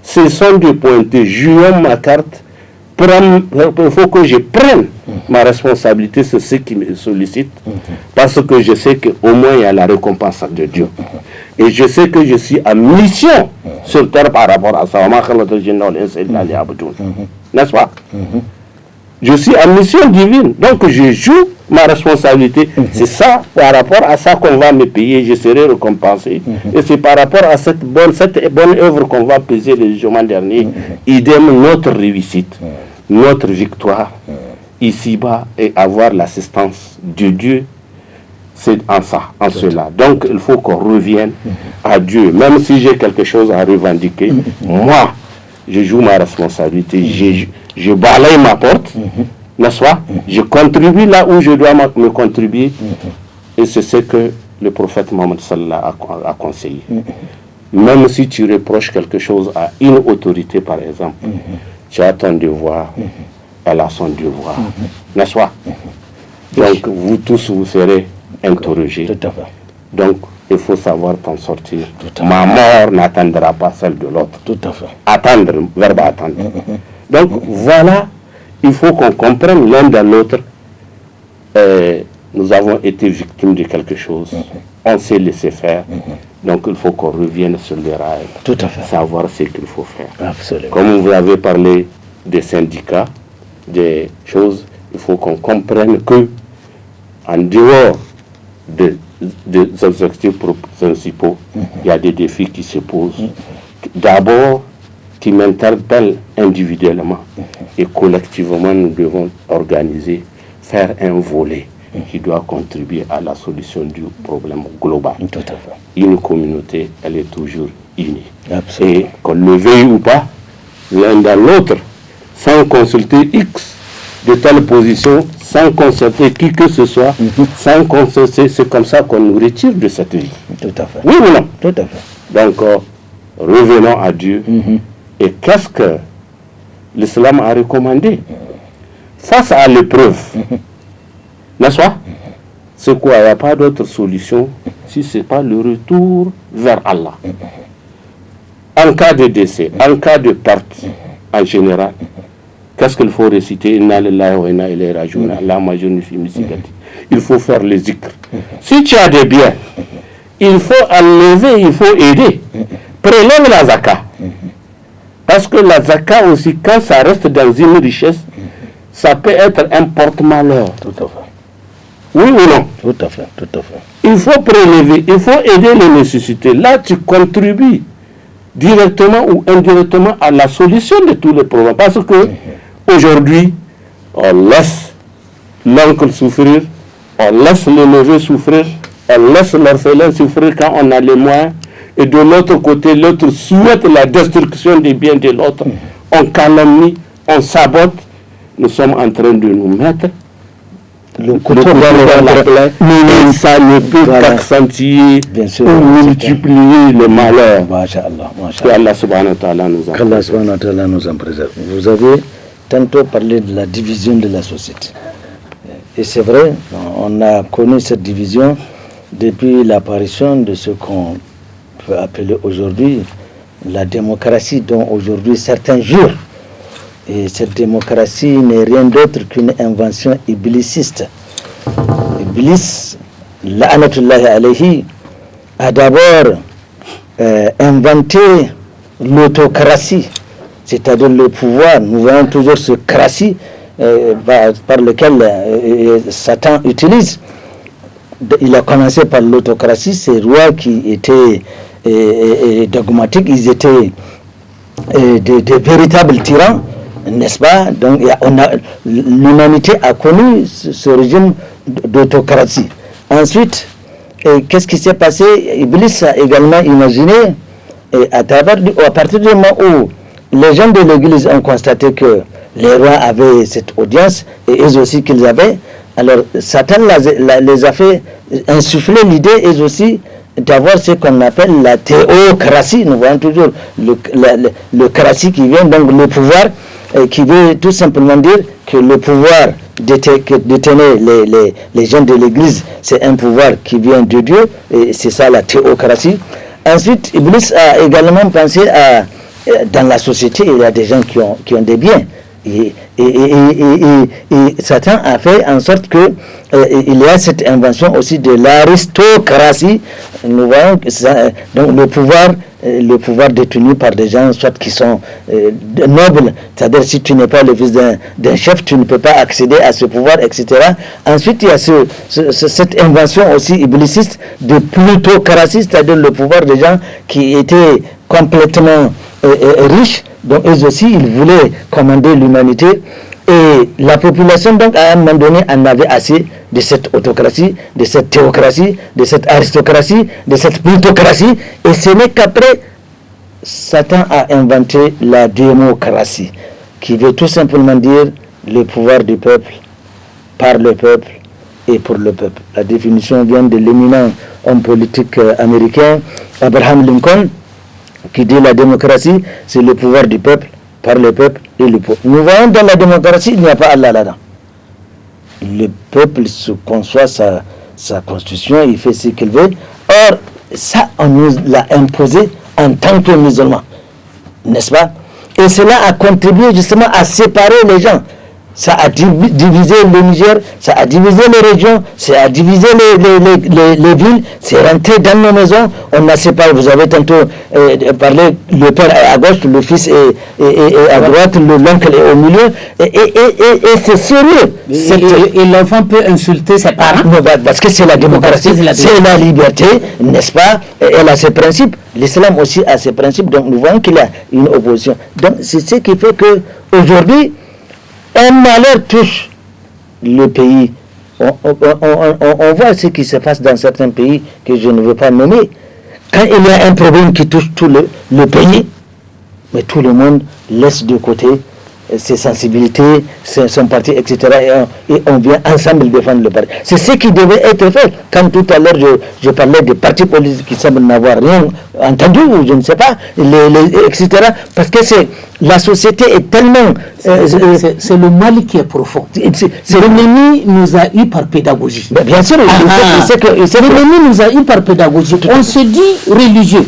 Ce sont des pointés. Jouons ma carte. Il faut que je prenne ma responsabilité sur ceux qui me sollicitent. Parce que je sais qu'au moins il y a la récompense de Dieu. Et je sais que je suis en mission sur terre par rapport à ça. N'est-ce pas? Je suis en mission divine, donc je joue ma responsabilité. C'est ça, par rapport à ça qu'on va me payer, je serai récompensé. Et c'est par rapport à cette bonne œuvre qu'on va payer le jugement dernier. Idem, notre réussite, notre victoire, ici-bas, et avoir l'assistance de Dieu, c'est en ça, en cela. Donc, il faut qu'on revienne à Dieu. Même si j'ai quelque chose à revendiquer, moi, je joue ma responsabilité. Je balaye ma porte, n'est-ce pas? Je contribue là où je dois me contribuer. Et c'est ce que le prophète Mohammed sallallahu a conseillé. Même si tu reproches quelque chose à une autorité, par exemple, tu as ton devoir, elle a son devoir, n'est-ce pas? Donc, vous tous, vous serez interrogés. Tout à fait. Donc, il faut savoir t'en sortir. Ma mort n'attendra pas celle de l'autre. Tout à fait. Attendre, verbe attendre. Donc, voilà, il faut qu'on comprenne l'un de l'autre. Nous avons été victimes de quelque chose. On s'est laissé faire. Donc, il faut qu'on revienne sur les rails. Tout à fait. Savoir ce qu'il faut faire. Absolument. Comme vous avez parlé des syndicats, des choses, il faut qu'on comprenne que, en dehors des objectifs principaux, il y a des défis qui se posent. D'abord, qui m'interpellent individuellement et collectivement, nous devons organiser, faire un volet qui doit contribuer à la solution du problème global. Tout à fait. Une communauté, elle est toujours unie. Absolument. Et qu'on le veuille ou pas, l'un dans l'autre, sans consulter X de telle position, sans consulter qui que ce soit, sans consulter, c'est comme ça qu'on nous retire de cette vie. Tout à fait. Oui ou non? Tout à fait. Donc, revenons à Dieu. Et qu'est-ce que l'islam a recommandé? Face à l'épreuve, n'est-ce pas? C'est quoi? Il n'y a pas d'autre solution si ce n'est pas le retour vers Allah. En cas de décès, en cas de perte, en général, qu'est-ce qu'il faut réciter? Il faut faire les zikr. Si tu as des biens, il faut enlever, il faut aider. Prélève la zakat. Parce que la zakat aussi, quand ça reste dans une richesse, ça peut être un porte-malheur. Tout à fait. Oui ou non? Tout à fait. Tout à fait. Il faut prélever, il faut aider les nécessités. Là, tu contribues directement ou indirectement à la solution de tous les problèmes. Parce que aujourd'hui, on laisse l'oncle souffrir, on laisse le neveu souffrir, on laisse l'orphelin souffrir quand on a les moyens. Et de l'autre côté, l'autre souhaite la destruction des biens de l'autre. On calomnie, on sabote. Nous sommes en train de nous mettre le couteau dans la plaie. Et ça ne peut qu'accentuer ou multiplier le malheur. Que Allah subhanahu wa ta'ala nous en préserve. Qu'Allah subhanahu wa ta'ala nous en préserve. Vous avez tantôt parlé de la division de la société. Et c'est vrai, on a connu cette division depuis l'apparition de ce qu'on peut appeler aujourd'hui la démocratie, dont aujourd'hui certains jurent. Et cette démocratie n'est rien d'autre qu'une invention iblisiste. Iblis, la'anatullahi alayhi, a d'abord inventé l'autocratie, c'est-à-dire le pouvoir. Nous voyons toujours ce cratie par lequel Satan utilise. Il a commencé par l'autocratie, ces rois qui étaient dogmatiques, ils étaient des véritables tyrans, n'est-ce pas? Donc l'humanité a connu ce régime d'autocratie. Ensuite, qu'est-ce qui s'est passé? Iblis a également imaginé, à partir du moment où les gens de l'église ont constaté que les rois avaient cette audience, et eux aussi qu'ils avaient, alors Satan les a fait insuffler l'idée, eux aussi, d'avoir ce qu'on appelle la théocratie. Nous voyons toujours le cratie qui vient, donc le pouvoir, qui veut tout simplement dire que le pouvoir que détenaient les gens de l'église, c'est un pouvoir qui vient de Dieu, et c'est ça la théocratie. Ensuite, Iblis a également pensé dans la société, il y a des gens qui ont des biens. Et Satan a fait en sorte que il y a cette invention aussi de l'aristocratie. Nous voyons que donc le pouvoir le pouvoir détenu par des gens soit qui sont nobles, c'est-à-dire si tu n'es pas le fils d'un chef, tu ne peux pas accéder à ce pouvoir, etc. Ensuite, il y a cette invention aussi ibliciste de plutocratie, c'est-à-dire le pouvoir des gens qui étaient complètement riches, donc eux aussi, ils voulaient commander l'humanité. Et la population, donc, à un moment donné, en avait assez de cette autocratie, de cette théocratie, de cette aristocratie, de cette plutocratie. Et ce n'est qu'après, Satan a inventé la démocratie, qui veut tout simplement dire le pouvoir du peuple, par le peuple et pour le peuple. La définition vient de l'éminent homme politique américain, Abraham Lincoln, qui dit la démocratie, c'est le pouvoir du peuple, par le peuple et le peuple. Nous voyons dans la démocratie, il n'y a pas Allah là-dedans. Le peuple se conçoit sa constitution, il fait ce qu'il veut. Or, ça, on nous l'a imposé en tant que musulmans, n'est-ce pas? Et cela a contribué justement à séparer les gens. Ça a divisé le Niger, ça a divisé les régions, ça a divisé les villes, c'est rentré dans nos maisons, on a séparé, vous avez tantôt parlé, le père est à gauche, le fils est à droite, l'oncle est au milieu, et c'est sérieux. Et l'enfant peut insulter ses parents. Parce que c'est la démocratie, c'est la liberté, n'est-ce pas? Elle a ses principes, l'islam aussi a ses principes, donc nous voyons qu'il y a une opposition. Donc c'est ce qui fait que aujourd'hui, un malheur touche le pays. On voit ce qui se passe dans certains pays que je ne veux pas nommer. Quand il y a un problème qui touche tout le pays, mais tout le monde laisse de côté ses sensibilités, son parti, etc. Et on vient ensemble défendre le parti. C'est ce qui devait être fait. Quand tout à l'heure je parlais des partis politiques qui semblent n'avoir rien entendu, ou je ne sais pas, etc. Parce que la société est tellement... c'est le mal qui est profond. L'ennemi nous a eu par pédagogie. Mais bien sûr, l'ennemi nous a eu par pédagogie. On se dit religieux,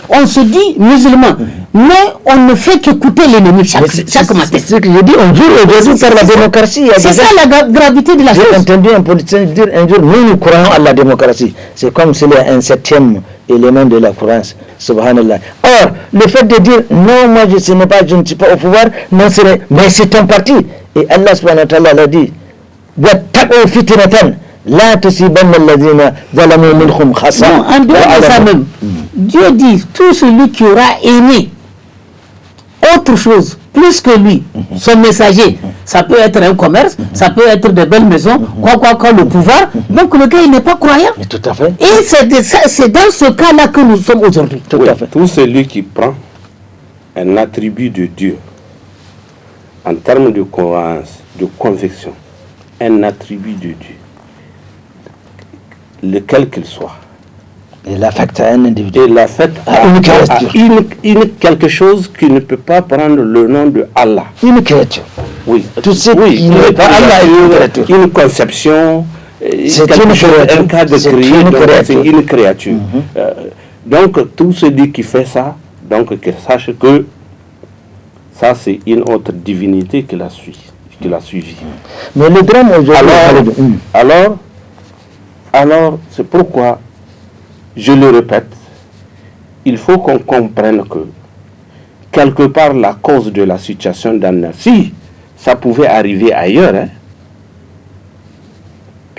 on se dit musulman, mais on ne fait qu'écouter l'ennemi chaque matin. C'est ce que je dis, on jure aujourd'hui par la démocratie. C'est ça la gravité de la chose. J'ai entendu un politicien dire un jour, nous croyons à la démocratie. C'est comme s'il y a un 7e élément de la croyance. Subhanallah. Or, le fait de dire, non, moi je ne suis pas au pouvoir, non, mais c'est ton parti. Et Allah subhanahu wa ta'ala l'a dit, وَاتَّقُوا فِتْنَةً لَا تُصِيبَنَّ الَّذِينَ ظَلَمُوا مِنْكُمْ خَاصَّةً. Non, en dehors de ça même, Dieu dit, tout celui qui aura aimé autre chose, plus que lui, son messager, ça peut être un commerce, ça peut être de belles maisons, quoi, le pouvoir, donc le gars il n'est pas croyant. Mais tout à fait. Et c'est dans ce cas-là que nous sommes aujourd'hui. Tout à fait. Tout celui qui prend un attribut de Dieu, en termes de croyance, de conviction, un attribut de Dieu, lequel qu'il soit, et l'affecte à un individu. Et l'affecte à quelque chose qui ne peut pas prendre le nom de Allah. Une créature. Oui. Tout ce qui n'est pas Allah est une créature. Une conception, un cas de créer, c'est une créature. Donc, tout celui qui fait ça, donc qu'il sache que ça c'est une autre divinité qui l'a suivi. Mais le drame aujourd'hui... Alors, c'est pourquoi je le répète, il faut qu'on comprenne que quelque part la cause de la situation d'Anna, si ça pouvait arriver ailleurs,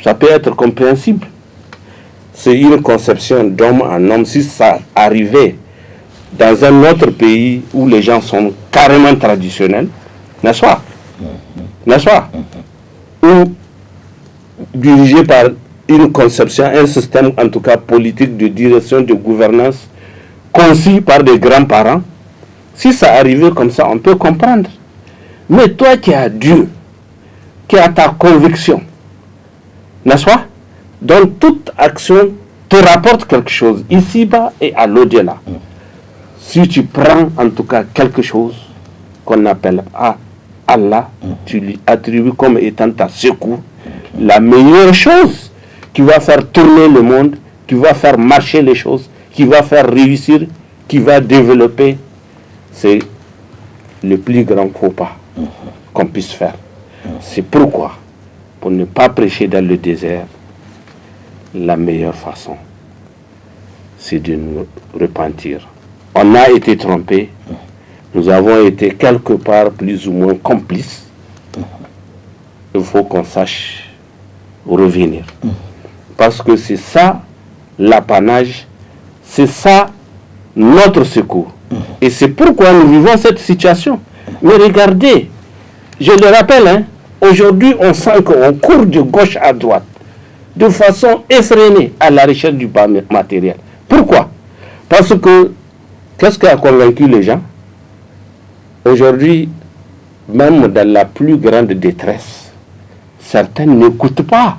ça peut être compréhensible. C'est une conception d'homme en homme. Si ça arrivait dans un autre pays où les gens sont carrément traditionnels, n'est-ce pas? N'est-ce pas? Ou dirigés par une conception, un système en tout cas politique de direction, de gouvernance conçu par des grands-parents. Si ça arrivait comme ça, on peut comprendre. Mais toi qui as Dieu, qui as ta conviction, n'est-ce pas? Donc toute action te rapporte quelque chose, ici-bas et à l'au-delà. Si tu prends en tout cas quelque chose qu'on appelle Allah, tu lui attribues comme étant ta secours, la meilleure chose qui va faire tourner le monde, qui va faire marcher les choses, qui va faire réussir, qui va développer, c'est le plus grand faux pas qu'on puisse faire. C'est pourquoi, pour ne pas prêcher dans le désert, la meilleure façon, c'est de nous repentir on a été trompé, nous avons été quelque part plus ou moins complices. Il faut qu'on sache revenir. Parce que c'est ça l'apanage, c'est ça notre secours. Et c'est pourquoi nous vivons cette situation. Mais regardez, je le rappelle, aujourd'hui on sent qu'on court de gauche à droite, de façon effrénée à la recherche du bas matériel. Pourquoi? Parce que, qu'est-ce qui a convaincu les gens? Aujourd'hui, même dans la plus grande détresse, certains n'écoutent pas.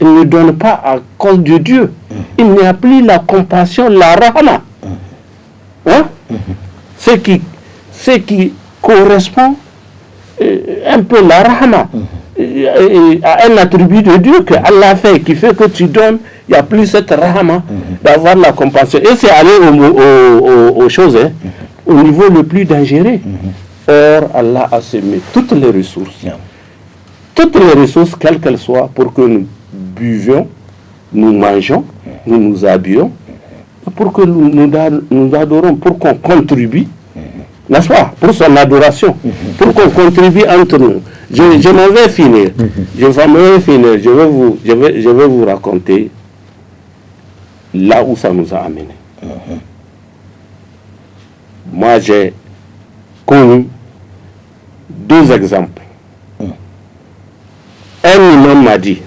Ils ne donnent pas à cause de Dieu. Il n'y a plus la compassion, la rahma. Hein? Ce qui correspond un peu la rahma à un attribut de Dieu que Allah fait, qui fait que tu donnes, il n'y a plus cette rahma d'avoir la compassion. Et c'est aller aux choses, au niveau le plus dangereux. Or, Allah a semé toutes les ressources, quelles qu'elles soient, pour que nous buvions, nous mangeons, nous nous habillions, pour que nous adorons, pour qu'on contribue, n'est-ce pas, pour son adoration, pour qu'on contribue entre nous. Je m'en vais finir. Je vais vous raconter là où ça nous a amené. Moi, j'ai connu 2 exemples. Un imam m'a dit,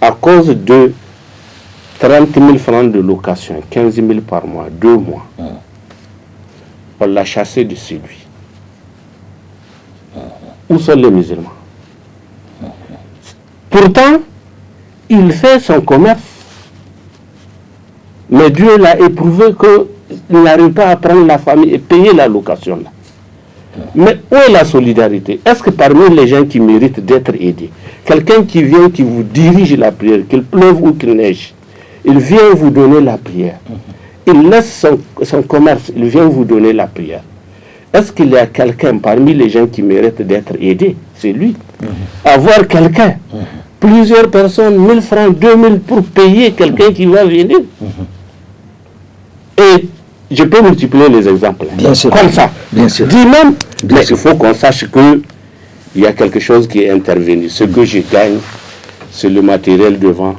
à cause de 30 000 francs de location, 15 000 par mois, 2 mois, on l'a chassé de chez lui. Où sont les musulmans? Pourtant, il fait son commerce. Mais Dieu l'a éprouvé qu'il n'arrive pas à prendre la famille et payer la location là. Mais où est la solidarité? Est-ce que parmi les gens qui méritent d'être aidés, quelqu'un qui vient, qui vous dirige la prière, qu'il pleuve ou qu'il neige, il vient vous donner la prière. Il laisse son commerce, il vient vous donner la prière. Est-ce qu'il y a quelqu'un parmi les gens qui méritent d'être aidés? C'est lui. Avoir quelqu'un, plusieurs personnes, 1000 francs, 2000 pour payer quelqu'un qui va venir. Et je peux multiplier les exemples. Bien sûr. Comme ça. Bien sûr. Dis même, mais il faut qu'on sache qu'il y a quelque chose qui est intervenu. Ce que je gagne, c'est le matériel devant.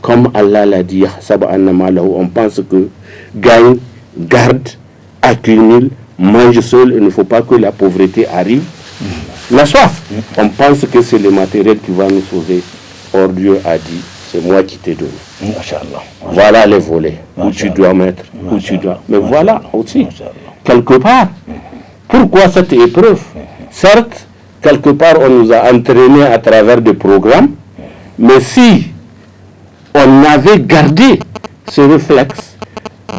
Comme Allah l'a dit, on pense que gagne, garde, accumule, mange seul, il ne faut pas que la pauvreté arrive. N'est-ce pas? On pense que c'est le matériel qui va nous sauver. Or Dieu a dit, c'est moi qui t'ai donné. Voilà les volets où tu dois mettre, où tu dois. Mais voilà aussi, quelque part, pourquoi cette épreuve? Certes, quelque part, on nous a entraînés à travers des programmes, mais si on avait gardé ce réflexe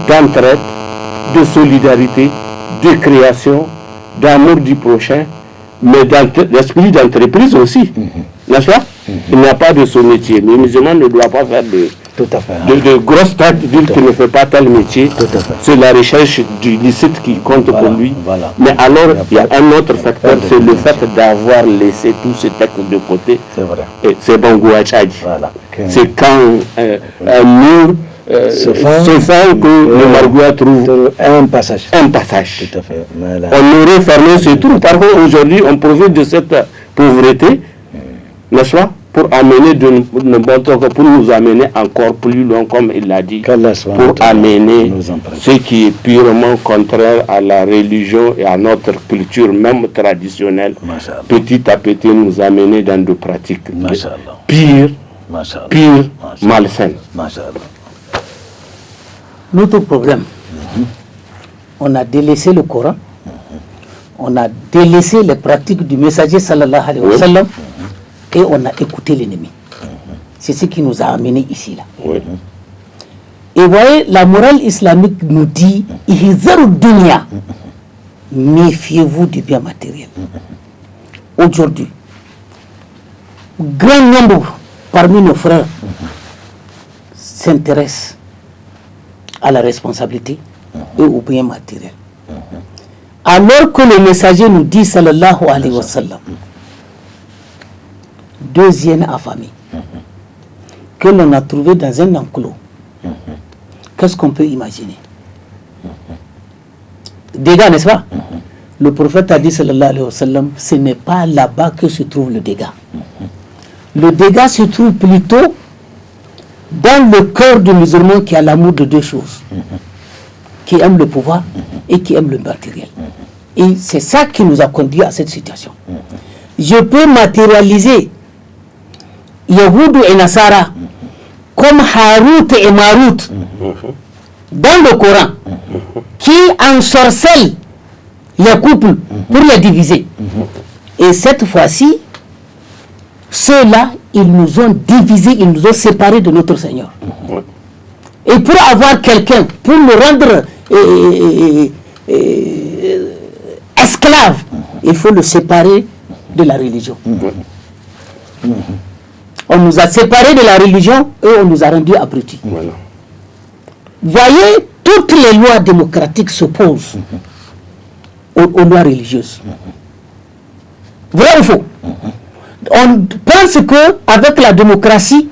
d'entraide, de solidarité, de création, d'amour du prochain, mais d'esprit d'entreprise aussi, n'est-ce pas? Il n'y a pas de ce métier. Le musulman ne doit pas faire de grosses têtes, dire qu'il ne fait pas tel métier. C'est la recherche du licite qui compte pour lui. Mais alors, il y a un autre facteur, c'est le fait d'avoir laissé tous ces textes de côté. C'est vrai. Et c'est Bangouachadji. C'est quand un mur se fait que le Margoua trouve un passage. Tout à fait. On aurait fermé ce trou. Par contre, aujourd'hui, on profite de cette pauvreté, n'est-ce pas, pour nous amener encore plus loin, comme il l'a dit, pour amener ce qui est purement contraire à la religion et à notre culture, même traditionnelle, petit à petit nous amener dans des pratiques pires, malsaines. Notre problème, on a délaissé le Coran, on a délaissé les pratiques du messager sallallahu alayhi wa sallam, et on a écouté l'ennemi. C'est ce qui nous a amenés ici là. Et voyez, la morale islamique nous dit ihzaru dunya, méfiez-vous du bien matériel. Aujourd'hui, grand nombre parmi nos frères s'intéressent à la responsabilité et au bien matériel. Alors que le messager nous dit sallallahu alayhi wa sallam, 2 hyènes affamées que l'on a trouvé dans un enclos. Qu'est-ce qu'on peut imaginer? dégât, n'est-ce pas? Le prophète a dit, sallallahu alayhi wa sallam, ce n'est pas là-bas que se trouve le dégât. Le dégât se trouve plutôt dans le cœur du musulman qui a l'amour de deux choses, qui aime le pouvoir et qui aime le matériel. Et c'est ça qui nous a conduit à cette situation. Je peux matérialiser Yahoudou et Nasara comme Harout et Marout dans le Coran, qui ensorcellent les couples pour les diviser. Et cette fois-ci, ceux-là, ils nous ont divisés, ils nous ont séparés de notre Seigneur. Et pour avoir quelqu'un, pour le rendre esclave, il faut le séparer de la religion. On nous a séparés de la religion et on nous a rendus abrutis. Voilà. Voyez, toutes les lois démocratiques s'opposent aux lois religieuses. Vrai ou faux? On pense qu'avec la démocratie,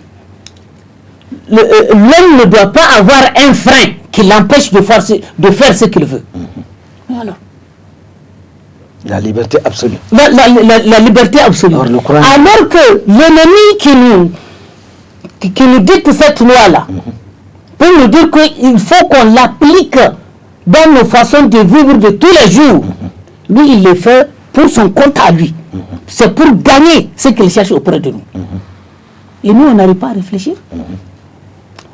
l'homme ne doit pas avoir un frein qui l'empêche de faire ce qu'il veut. Alors, La liberté absolue. la liberté absolue. Alors Que l'ennemi qui nous dicte cette loi-là, pour nous dire qu'il faut qu'on l'applique dans nos façons de vivre de tous les jours, lui, il le fait pour son compte à lui. C'est pour gagner ce qu'il cherche auprès de nous. Et nous, on n'arrive pas à réfléchir.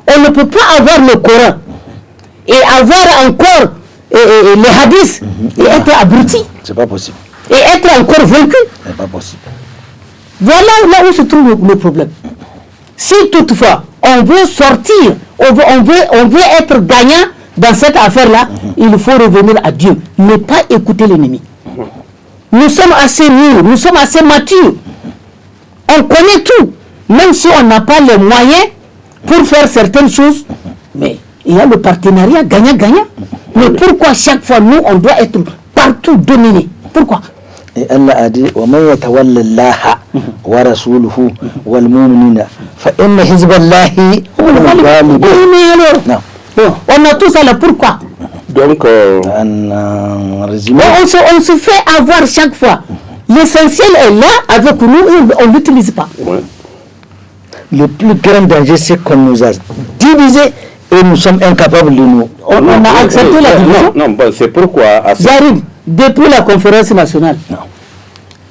On ne peut pas avoir le Coran et avoir encore les hadiths et être abruti. C'est pas possible. Et être encore vaincu. C'est pas possible. Voilà là où se trouve le problème. Si toutefois on veut sortir, on veut être gagnant dans cette affaire-là, il faut revenir à Dieu, ne pas écouter l'ennemi. Nous sommes assez mûrs, nous sommes assez matures. On connaît tout, même si on n'a pas les moyens pour faire certaines choses. Mais il y a le partenariat gagnant-gagnant. Mais pourquoi chaque fois nous, on doit être partout dominés? Pourquoi? Et Allah a dit وَمَنْ يَتَوَلَّ اللَّهَ وَرَسُولُهُ وَالْمُؤْمِنِينَ فَإِنَّ حِزْبَ اللَّهِ هُمُ الْغَالِبُونَ. Non. Bon, on a tout ça là, pourquoi? Donc, En résumé, on se fait avoir chaque fois. L'essentiel est là avec nous et on ne l'utilise pas. ouais. le plus grand danger, c'est qu'on nous a divisés et nous sommes incapables de nous. On a accepté la division. Non, bon, c'est pourquoi... J'arrive, depuis la conférence nationale,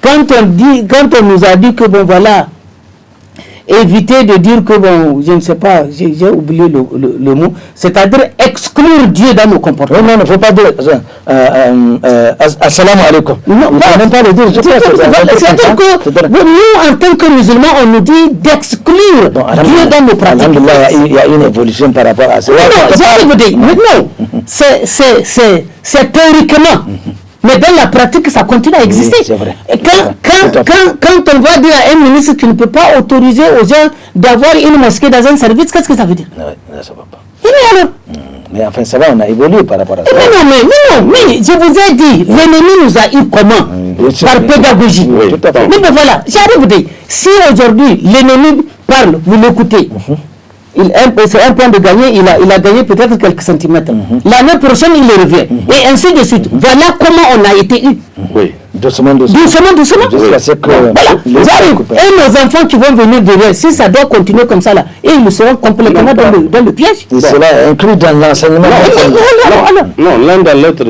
quand on nous a dit que bon voilà, éviter de dire que bon, je ne sais pas, j'ai oublié le mot, c'est-à-dire exclure Dieu dans nos comportements. Non, il ne faut pas dire assalamu alaikum. Non, même pas le dire. C'est-à-dire que nous, en tant que musulmans, on nous dit d'exclure Dieu dans nos pratiques. Il y a une évolution par rapport à ça. Non, j'arrive à dire, maintenant, c'est théoriquement. Mais dans la pratique, ça continue à exister. Oui, c'est vrai. Et quand on va dire à un ministre qu'il ne peut pas autoriser aux gens d'avoir une mosquée dans un service, qu'est-ce que ça veut dire? Non, ça va pas. Mais alors, mais enfin, ça va, on a évolué par rapport à ça. mais je vous ai dit, l'ennemi nous a eu comment? Par pédagogie. Oui, tout à fait. Mais voilà, j'arrive à dire, si aujourd'hui l'ennemi parle, vous l'écoutez, c'est un point de gagner, il a gagné peut-être quelques centimètres. L'année prochaine, il revient. Et ainsi de suite. Voilà comment on a été eu. Oui. Doucement. Jusqu'à ce que voilà. J'arrive. Et nos enfants qui vont venir derrière, si ça doit continuer comme ça là, et ils seront complètement dans le piège. Et cela inclut dans l'enseignement. Non, l'un dans l'autre,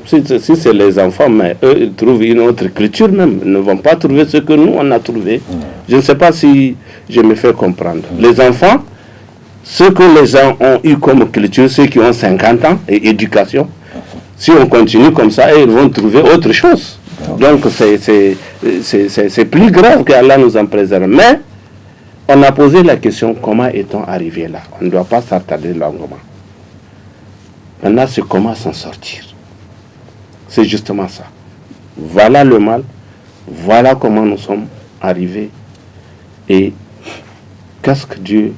si c'est les enfants, mais eux, ils trouvent une autre culture même. Ils ne vont pas trouver ce que nous, on a trouvé. Je ne sais pas si je me fais comprendre. Les enfants, ce que les gens ont eu comme culture, ceux qui ont 50 ans et éducation, si on continue comme ça, ils vont trouver autre chose. Donc c'est plus grave qu'Allah nous en préserve. Mais on a posé la question, comment est-on arrivé là? On ne doit pas s'attarder longuement. Maintenant, c'est comment s'en sortir. C'est justement ça. Voilà le mal, voilà comment nous sommes arrivés. Et qu'est-ce que Dieu,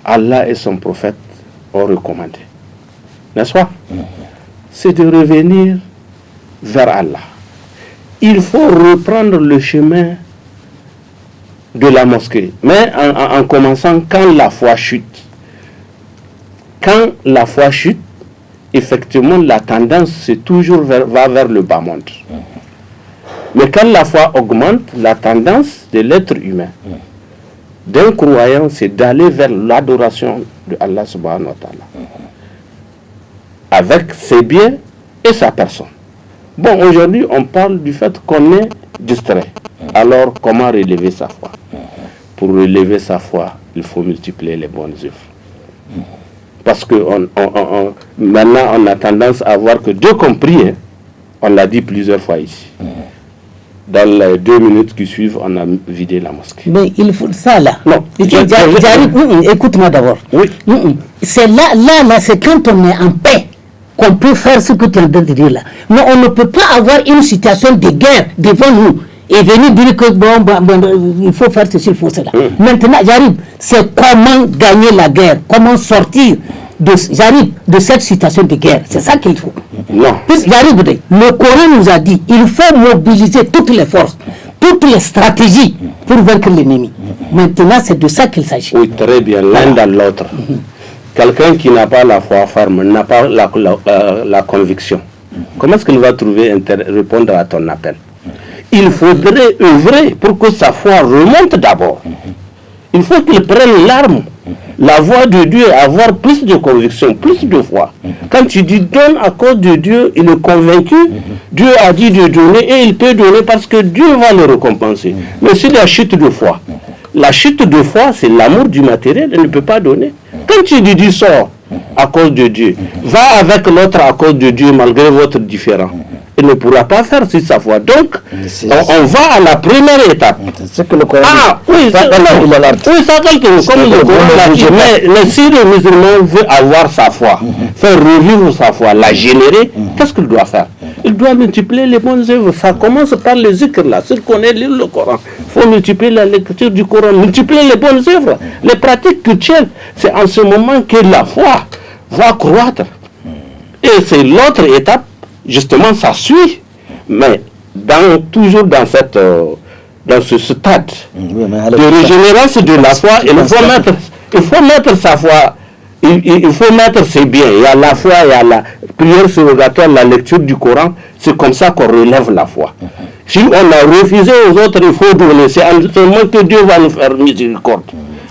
Allah et son prophète ont recommandé? N'est-ce pas? C'est de revenir vers Allah. Il faut reprendre le chemin de la mosquée, mais en commençant quand la foi chute. Quand la foi chute, effectivement, la tendance, c'est toujours va vers le bas monde. Mais quand la foi augmente, la tendance de l'être humain, d'un croyant, c'est d'aller vers l'adoration de Allah subhanahu wa ta'ala. Avec ses biens et sa personne. Bon, aujourd'hui, on parle du fait qu'on est distrait. Alors, comment relever sa foi? Pour relever sa foi, il faut multiplier les bonnes œuvres. Parce que maintenant, on a tendance à voir que Dieu compris, hein, on l'a dit plusieurs fois ici. Dans les 2 minutes qui suivent, on a vidé la mosquée. Mais il faut ça là. Non. Écoute-moi d'abord. Oui. C'est là, c'est quand on est en paix qu'on peut faire ce que tu es en train de dire là. Mais on ne peut pas avoir une situation de guerre devant nous et venir dire que il faut faire ceci, il faut cela. Maintenant, j'arrive. C'est comment gagner la guerre, comment sortir de cette situation de guerre. C'est ça qu'il faut. Non. Le Coran nous a dit il faut mobiliser toutes les forces, toutes les stratégies pour vaincre l'ennemi. Maintenant, c'est de ça qu'il s'agit. Oui, très bien, l'un dans l'autre. Quelqu'un qui n'a pas la foi ferme, n'a pas la conviction, comment est-ce qu'il va répondre à ton appel? Il faudrait œuvrer pour que sa foi remonte d'abord. Il faut qu'il prenne l'arme, la voix de Dieu, avoir plus de conviction, plus de foi. Quand tu dis donne à cause de Dieu, il est convaincu, Dieu a dit de donner et il peut donner parce que Dieu va le récompenser. Mais c'est la chute de foi. La chute de foi, c'est l'amour du matériel, il ne peut pas donner. Quand tu dis sors à cause de Dieu, va avec l'autre à cause de Dieu malgré votre différend. Il ne pourra pas faire sur sa foi. Donc, on va à la première étape. C'est que le Coran oui, ça comme le Coran l'a dit. Mais si le musulman veut avoir sa foi, faire revivre sa foi, la générer, qu'est-ce qu'il doit faire? Il doit multiplier les bonnes œuvres. Ça commence par les zikr là. Ceux qui connaissent le Coran, il faut multiplier la lecture du Coran, multiplier les bonnes œuvres, les pratiques culturelles. C'est en ce moment que la foi va croître. Et c'est l'autre étape. Justement, ça suit, mais toujours dans ce stade de régénération de la foi, il faut mettre sa foi, il faut mettre ses biens. Il y a la foi, il y a la prière surrogatoire, la lecture du Coran. C'est comme ça qu'on relève la foi. Si on a refusé aux autres, il faut donner. C'est seulement que Dieu va nous faire miséricorde.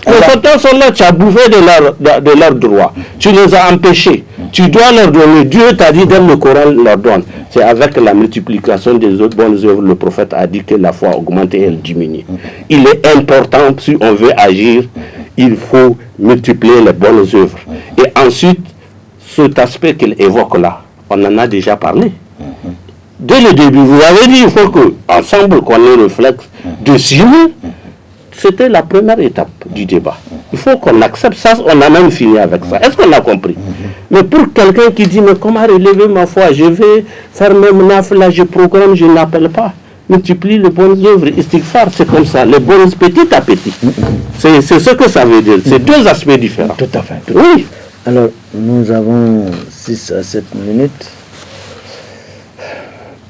Les autres sont là, tu as bouffé de leur droit. Tu les as empêchés. Tu dois leur donner. Dieu t'a dit dans le Coran, leur donne. C'est avec la multiplication des autres bonnes œuvres, le prophète a dit que la foi augmente et elle diminue. Il est important, si on veut agir, il faut multiplier les bonnes œuvres. Et ensuite, cet aspect qu'il évoque là, on en a déjà parlé. Dès le début, vous avez dit il faut qu'ensemble qu'on ait le réflexe de s'unir. C'était la première étape du débat. Il faut qu'on accepte ça, on a même fini avec ça. Est-ce qu'on a compris? Mais pour quelqu'un qui dit, mais comment relever ma foi? Je vais faire même nafla, je programme, je n'appelle pas. Multiplie les bonnes œuvres. Istighfar, c'est comme ça, les bonnes petit à petit. C'est ce que ça veut dire. C'est deux aspects différents. Tout à fait. Oui. Alors, nous avons 6 à 7 minutes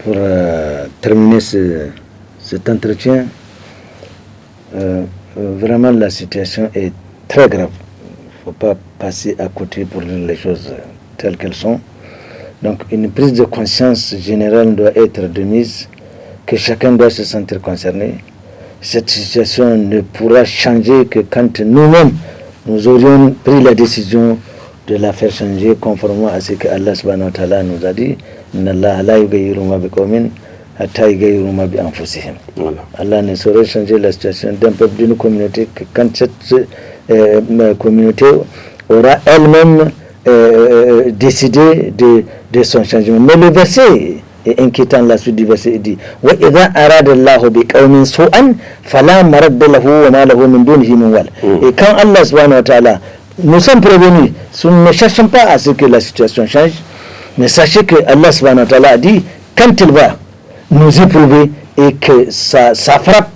pour terminer cet entretien. Vraiment, la situation est très grave. Il ne faut pas passer à côté pour dire les choses telles qu'elles sont. Donc, une prise de conscience générale doit être de mise, que chacun doit se sentir concerné. Cette situation ne pourra changer que quand nous-mêmes, nous aurions pris la décision de la faire changer conformément à ce que Allah subhanahu wa ta'ala nous a dit. Inna Allah la yughayyiru ma biqawmin hatta yughayyiru ma bi anfusihim. Allah ne saurait changer la situation d'un peuple, d'une communauté, que quand cette communauté aura elle-même décidé de son changement. Mais le verset est inquiétant, la suite du verset dit wa idha arada Allahu bi qaumin su'an fala maradda lahu wa ma lahu min dunihi min wal. Et quand Allah subhanahu wa ta'ala, nous sommes prévenus, nous ne cherchons pas à ce que la situation change, mais sachez que Allah subhanahu wa ta'ala a dit quand il va nous éprouver et que sa frappe,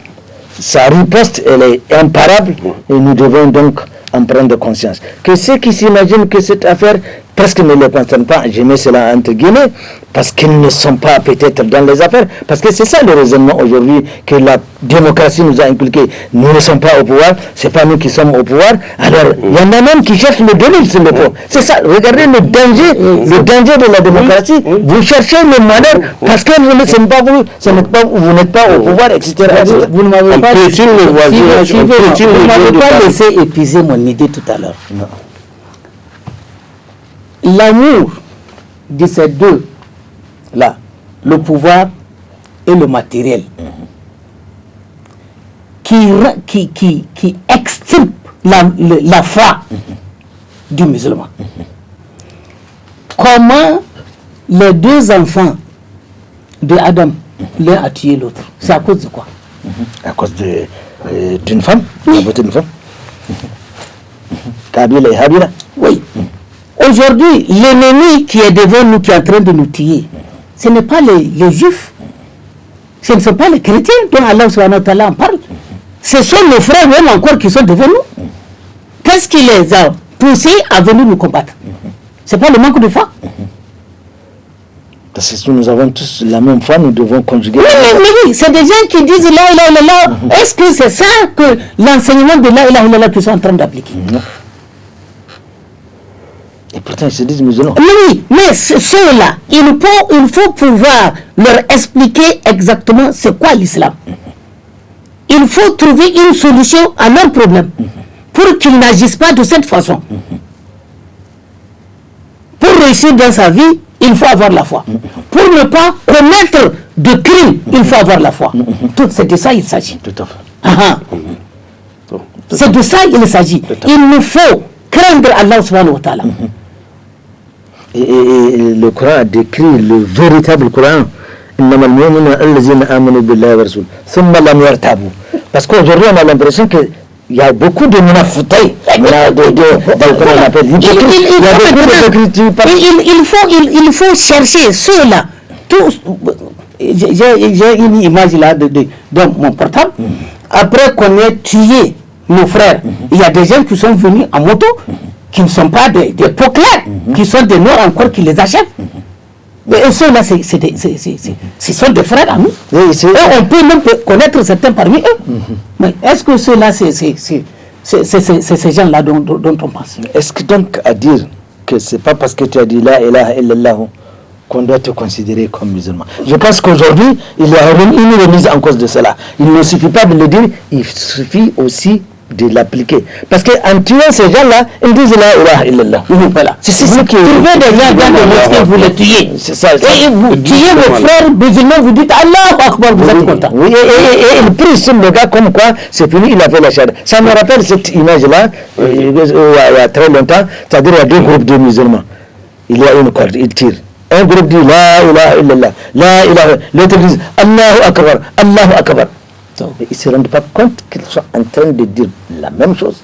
sa riposte, elle est imparable, et nous devons donc en prendre conscience. Que ceux qui s'imaginent que cette affaire presque ne les concerne pas, je mets cela entre guillemets, parce qu'ils ne sont pas peut-être dans les affaires. Parce que c'est ça le raisonnement aujourd'hui que la démocratie nous a inculqué. Nous ne sommes pas au pouvoir, c'est pas nous qui sommes au pouvoir. Alors, il y en a même qui cherchent le délit sur le pouvoir. C'est ça, regardez le danger de la démocratie. Vous cherchez le malheur parce que vous n'êtes pas au pouvoir, etc. Vous ne m'avez pas laissé épuiser mon idée tout à l'heure. L'amour de ces deux-là, le pouvoir et le matériel, qui extirpe la foi du musulman. Comment les deux enfants de Adam, l'un a tué l'autre? C'est à cause de quoi? À cause d'une femme, la beauté d'une femme. Kabila et Habila. Oui. Aujourd'hui, l'ennemi qui est devant nous, qui est en train de nous tuer, ce n'est pas les juifs, ce ne sont pas les chrétiens dont Allah subhanahu wa ta'ala en parle. Ce sont nos frères même encore qui sont devant nous. Qu'est-ce qui les a poussés à venir nous combattre? Ce n'est pas le manque de foi. Parce que si nous avons tous la même foi, nous devons conjuguer. Oui, c'est des gens qui disent la ilaha illallah. Est-ce que c'est ça que l'enseignement de la ilaha illallah qu'ils sont en train d'appliquer? Et pourtant, ils se disent musulmans. Oui, mais ceux-là, il faut pouvoir leur expliquer exactement c'est quoi l'islam. Il faut trouver une solution à leur problème pour qu'ils n'agissent pas de cette façon. Pour réussir dans sa vie, il faut avoir la foi. Pour ne pas commettre de crimes, il faut avoir la foi. C'est de ça il s'agit. Tout à fait. C'est de ça il s'agit. Il nous faut craindre Allah subhanahu wa ta'ala. Et le Coran a décrit le véritable Coran. Parce qu'aujourd'hui on a l'impression qu'il y a beaucoup de munafoutais. Il faut chercher ceux-là. J'ai une image là dans mon portable. Après qu'on ait tué nos frères, il y a des gens qui sont venus en moto, qui ne sont pas des peaux claires, qui sont des noirs encore qui les achèvent. Mais ceux-là, ce sont des frères à nous. Et on peut même connaître certains parmi eux. Mais est-ce que ceux-là, c'est ces gens-là dont on pense? Est-ce que donc à dire que c'est pas parce que tu as dit la ilaha illallah qu'on doit te considérer comme musulman? Je pense qu'aujourd'hui, il y a une remise en cause de cela. Il ne suffit pas de le dire, il suffit aussi de l'appliquer. Parce qu'en tuant ces gens-là, ils disent la ilaha illallah. Voilà. C'est ce qui est... Vous trouvez des gens dans le mosquée, vous les tuez. C'est ça. Et vous tuez vos frères musulmans, vous dites Allah Akbar, vous êtes content. Oui, et il prie sur le gars comme quoi c'est fini, il a fait la shahada. Ça me rappelle cette image-là, il y a très longtemps, c'est-à-dire il y a deux groupes de musulmans. Il y a une corde, ils tirent. Un groupe dit la ilaha illallah, la ilaha, l'autre dit Allahu Akbar, Allahu Akbar. Ils ne se rendent pas compte qu'ils sont en train de dire la même chose.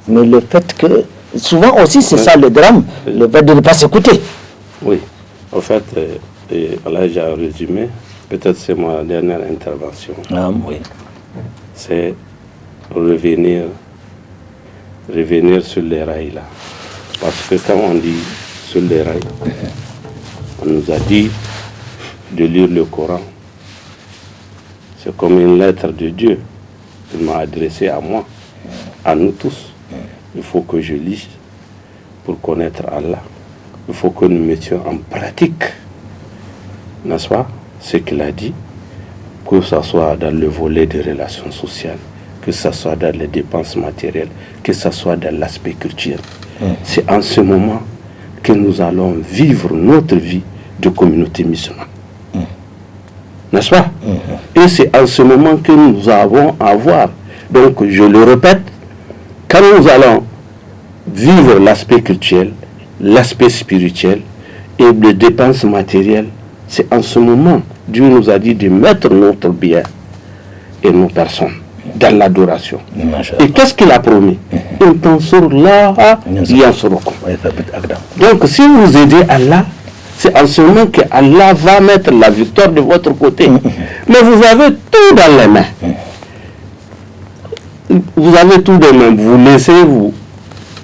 Mais le fait que, souvent aussi c'est ça le drame, le fait de ne pas s'écouter. Oui, en fait, là j'ai résumé, peut-être c'est ma dernière intervention. Oui. C'est revenir sur les rails là. Parce que quand on dit sur les rails, on nous a dit de lire le Coran. C'est comme une lettre de Dieu qu'il m'a adressée à moi, à nous tous. Il faut que je lise pour connaître Allah. Il faut que nous mettions en pratique, n'est-ce pas, ce qu'il a dit, que ce soit dans le volet des relations sociales, que ce soit dans les dépenses matérielles, que ce soit dans l'aspect culturel. C'est en ce moment que nous allons vivre notre vie de communauté musulmane. N'est-ce pas? Et c'est en ce moment que nous avons à voir. Donc, je le répète, quand nous allons vivre l'aspect culturel, l'aspect spirituel et les dépenses matérielles, c'est en ce moment Dieu nous a dit de mettre notre bien et nos personnes dans l'adoration. Et qu'est-ce qu'il a promis? Donc, si vous aidez Allah, c'est en ce moment que Allah va mettre la victoire de votre côté. Mais vous avez tout dans les mains. Vous avez tout dans les mains. Vous laissez vous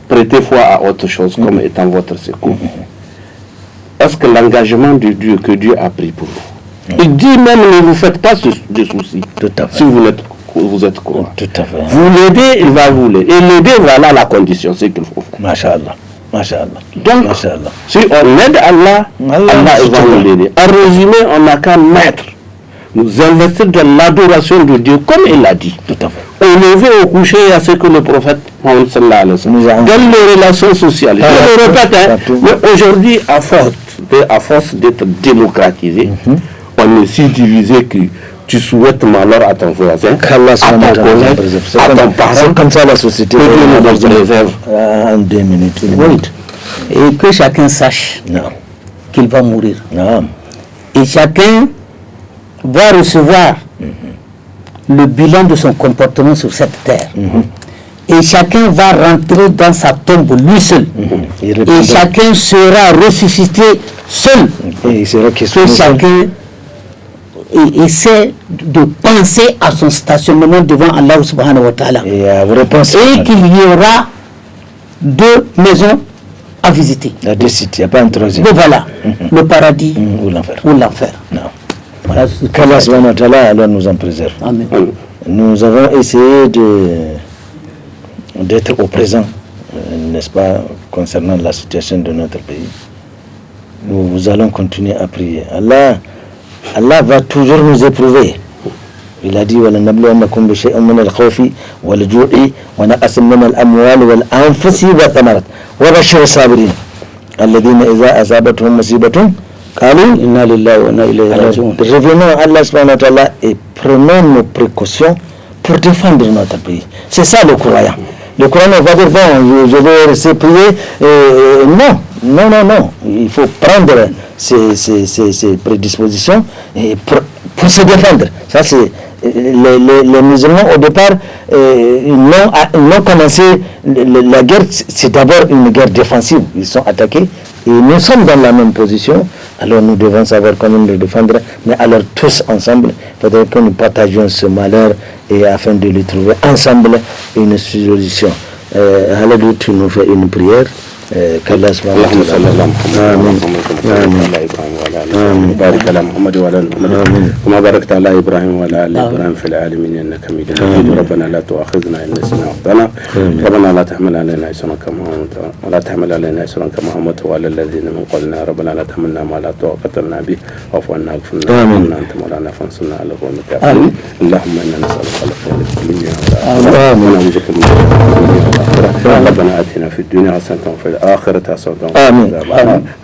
prêter foi à autre chose comme étant votre secours. parce que l'engagement de Dieu que Dieu a pris pour vous. Il dit même ne vous faites pas de soucis si vous êtes courant. Tout à fait. Vous l'aidez, il va vous l'aider. Et l'aider, voilà la condition, c'est qu'il faut faire. Masha'Allah. Masha'Allah. Donc, Masha'Allah. si on aide Allah, Allah va nous l'aider. En résumé, on n'a qu'à mettre, nous investir dans l'adoration de Dieu, comme il l'a dit. Tout à fait. Au lever, au coucher, il y a ce que le prophète Mohammed sallallahu alayhi wa sallam. Dans les relations sociales, je le répète, mais aujourd'hui, à force d'être démocratisé, on est si divisé que tu souhaites malheur à ton voisin, à ton collègue, à ton parent. C'est comme ça la société. En 2 minutes. Oui. Et que chacun sache qu'il va mourir. Et chacun va recevoir le bilan de son comportement sur cette terre. Et chacun va rentrer dans sa tombe lui seul. Et chacun sera ressuscité seul. Et chacun essaie de penser à son stationnement devant Allah subhanahu wa ta'ala. Et qu'il y aura 2 maisons à visiter. Il y a 2 sites, il n'y a pas un troisième. Donc voilà, le paradis ou l'enfer. Voilà, qu'Allah subhanahu wa ta'ala alors nous en préserve. Amen. Nous avons essayé d'être au présent, n'est-ce pas, concernant la situation de notre pays. Nous allons continuer à prier. Allah va toujours nous éprouver. Il a dit وَلَنَبْلُوَنَّكُمْ بِشَيْءٍ مِنَ الْخَوْفِ وَالْجُوعِ وَنَقْصٍ مِنَ الْأَمْوَالِ وَالْأَنفُسِ وَالثَّمَرَاتِ وَبَشِّرِ الصَّابِرِينَ الَّذِينَ إِذَا أَصَابَتْهُمْ مُصِيبَةٌ قالوا إِنَّا لِلَّهِ وَإِنَّا إِلَيْهِ راجعون. Revenons à Allah subhanahu wa ta'ala et prenons nos précautions pour défendre notre pays. C'est ça le croyant. Le croyant va dire bon, je vais rester prier. Non. Il faut prendre ces prédispositions et pour se défendre. Ça c'est les musulmans au départ ils n'ont commencé la guerre, c'est d'abord une guerre défensive. Ils sont attaqués et nous sommes dans la même position. Alors nous devons savoir comment le défendre, mais alors tous ensemble, il faudrait que nous partagions ce malheur et afin de lui trouver ensemble une solution. Haladou, tu nous fais une prière. كلا سبحانه وتعالى آمين بارك على محمد وعلى ال محمد كما باركت على ابراهيم وعلى ال ابراهيم في العالمين انك حميد مجيد ربنا لا تؤاخذنا ان نسينا واخطانا ربنا لا تحمل علينا اسرا كما حملته على الذين من قبلنا ربنا لا تحملنا ما لا طاقة لنا به واعف عنا واغفر لنا انت مولانا فانصرنا على القوم الكافرين اللهم انا نسالك الخير في الدنيا والاخره ونعوذ بك من الشر ربنا اتنا في الدنيا حسنه وفي الآخرة حسنة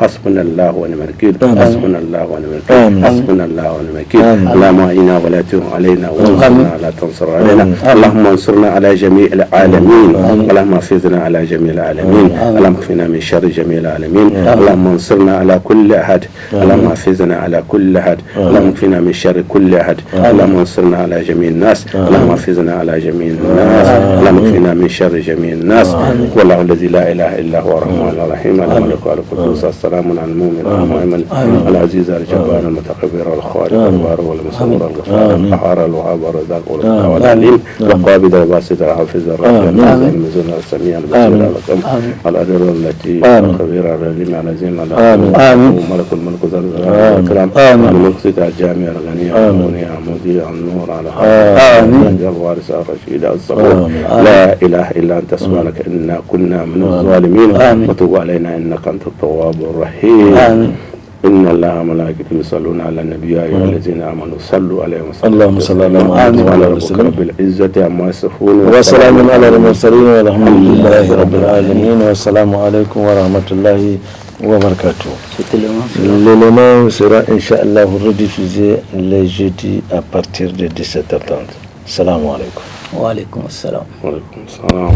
حسبنا الله ونعم الوكيل حسبنا الله ونعم الوكيل حسبنا الله ونعم الوكيل اللهم اعنا ولا تهن علينا وانصرنا لا تنصر علينا اللهم انصرنا على جميع العالمين اللهم احفظنا على جميع العالمين اللهم اكفنا من شر جميع العالمين اللهم انصرنا على كل أحد اللهم احفظنا على كل أحد اللهم اكفنا من شر كل أحد اللهم انصرنا على جميع الناس اللهم احفظنا على جميع الناس اللهم اكفنا من شر جميع الناس والله الذي لا إله إلا هو الرحمن الرحيم الملك القدوس السلام على المؤمن المؤمن العزيز الجبار المتكبر الخالق البار والمصور الغفار القهار الوهاب الرزاق والعليم القابض الباسط الحافظ الرافع الميزان السميع البصير القدر التي الخبير العليم العظيم ملك الملك ذو الكرام المقسط الجامع الغني المغني المضيء النور على الجبار الرشيد الصبور لا إله إلا أنت سبحانك إنا كنا من الظالمين وتب علينا إنك أنت التواب الرحيم إن الله وملائكته يصلون على النبي يا أيها الذين آمنوا صلوا عليه وسلموا اللهم صل على محمد وعلى آله وصحبه بالعزة عما يصفون وسلام على المرسلين والحمد لله رب العالمين والسلام عليكم ورحمة الله وبركاته. L'élément sera Inch'Allah rediffusé les jeudis à partir de 17h30. Salam alaikum. Wa alaikum assalam. Wa alaikum assalam.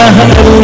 Allah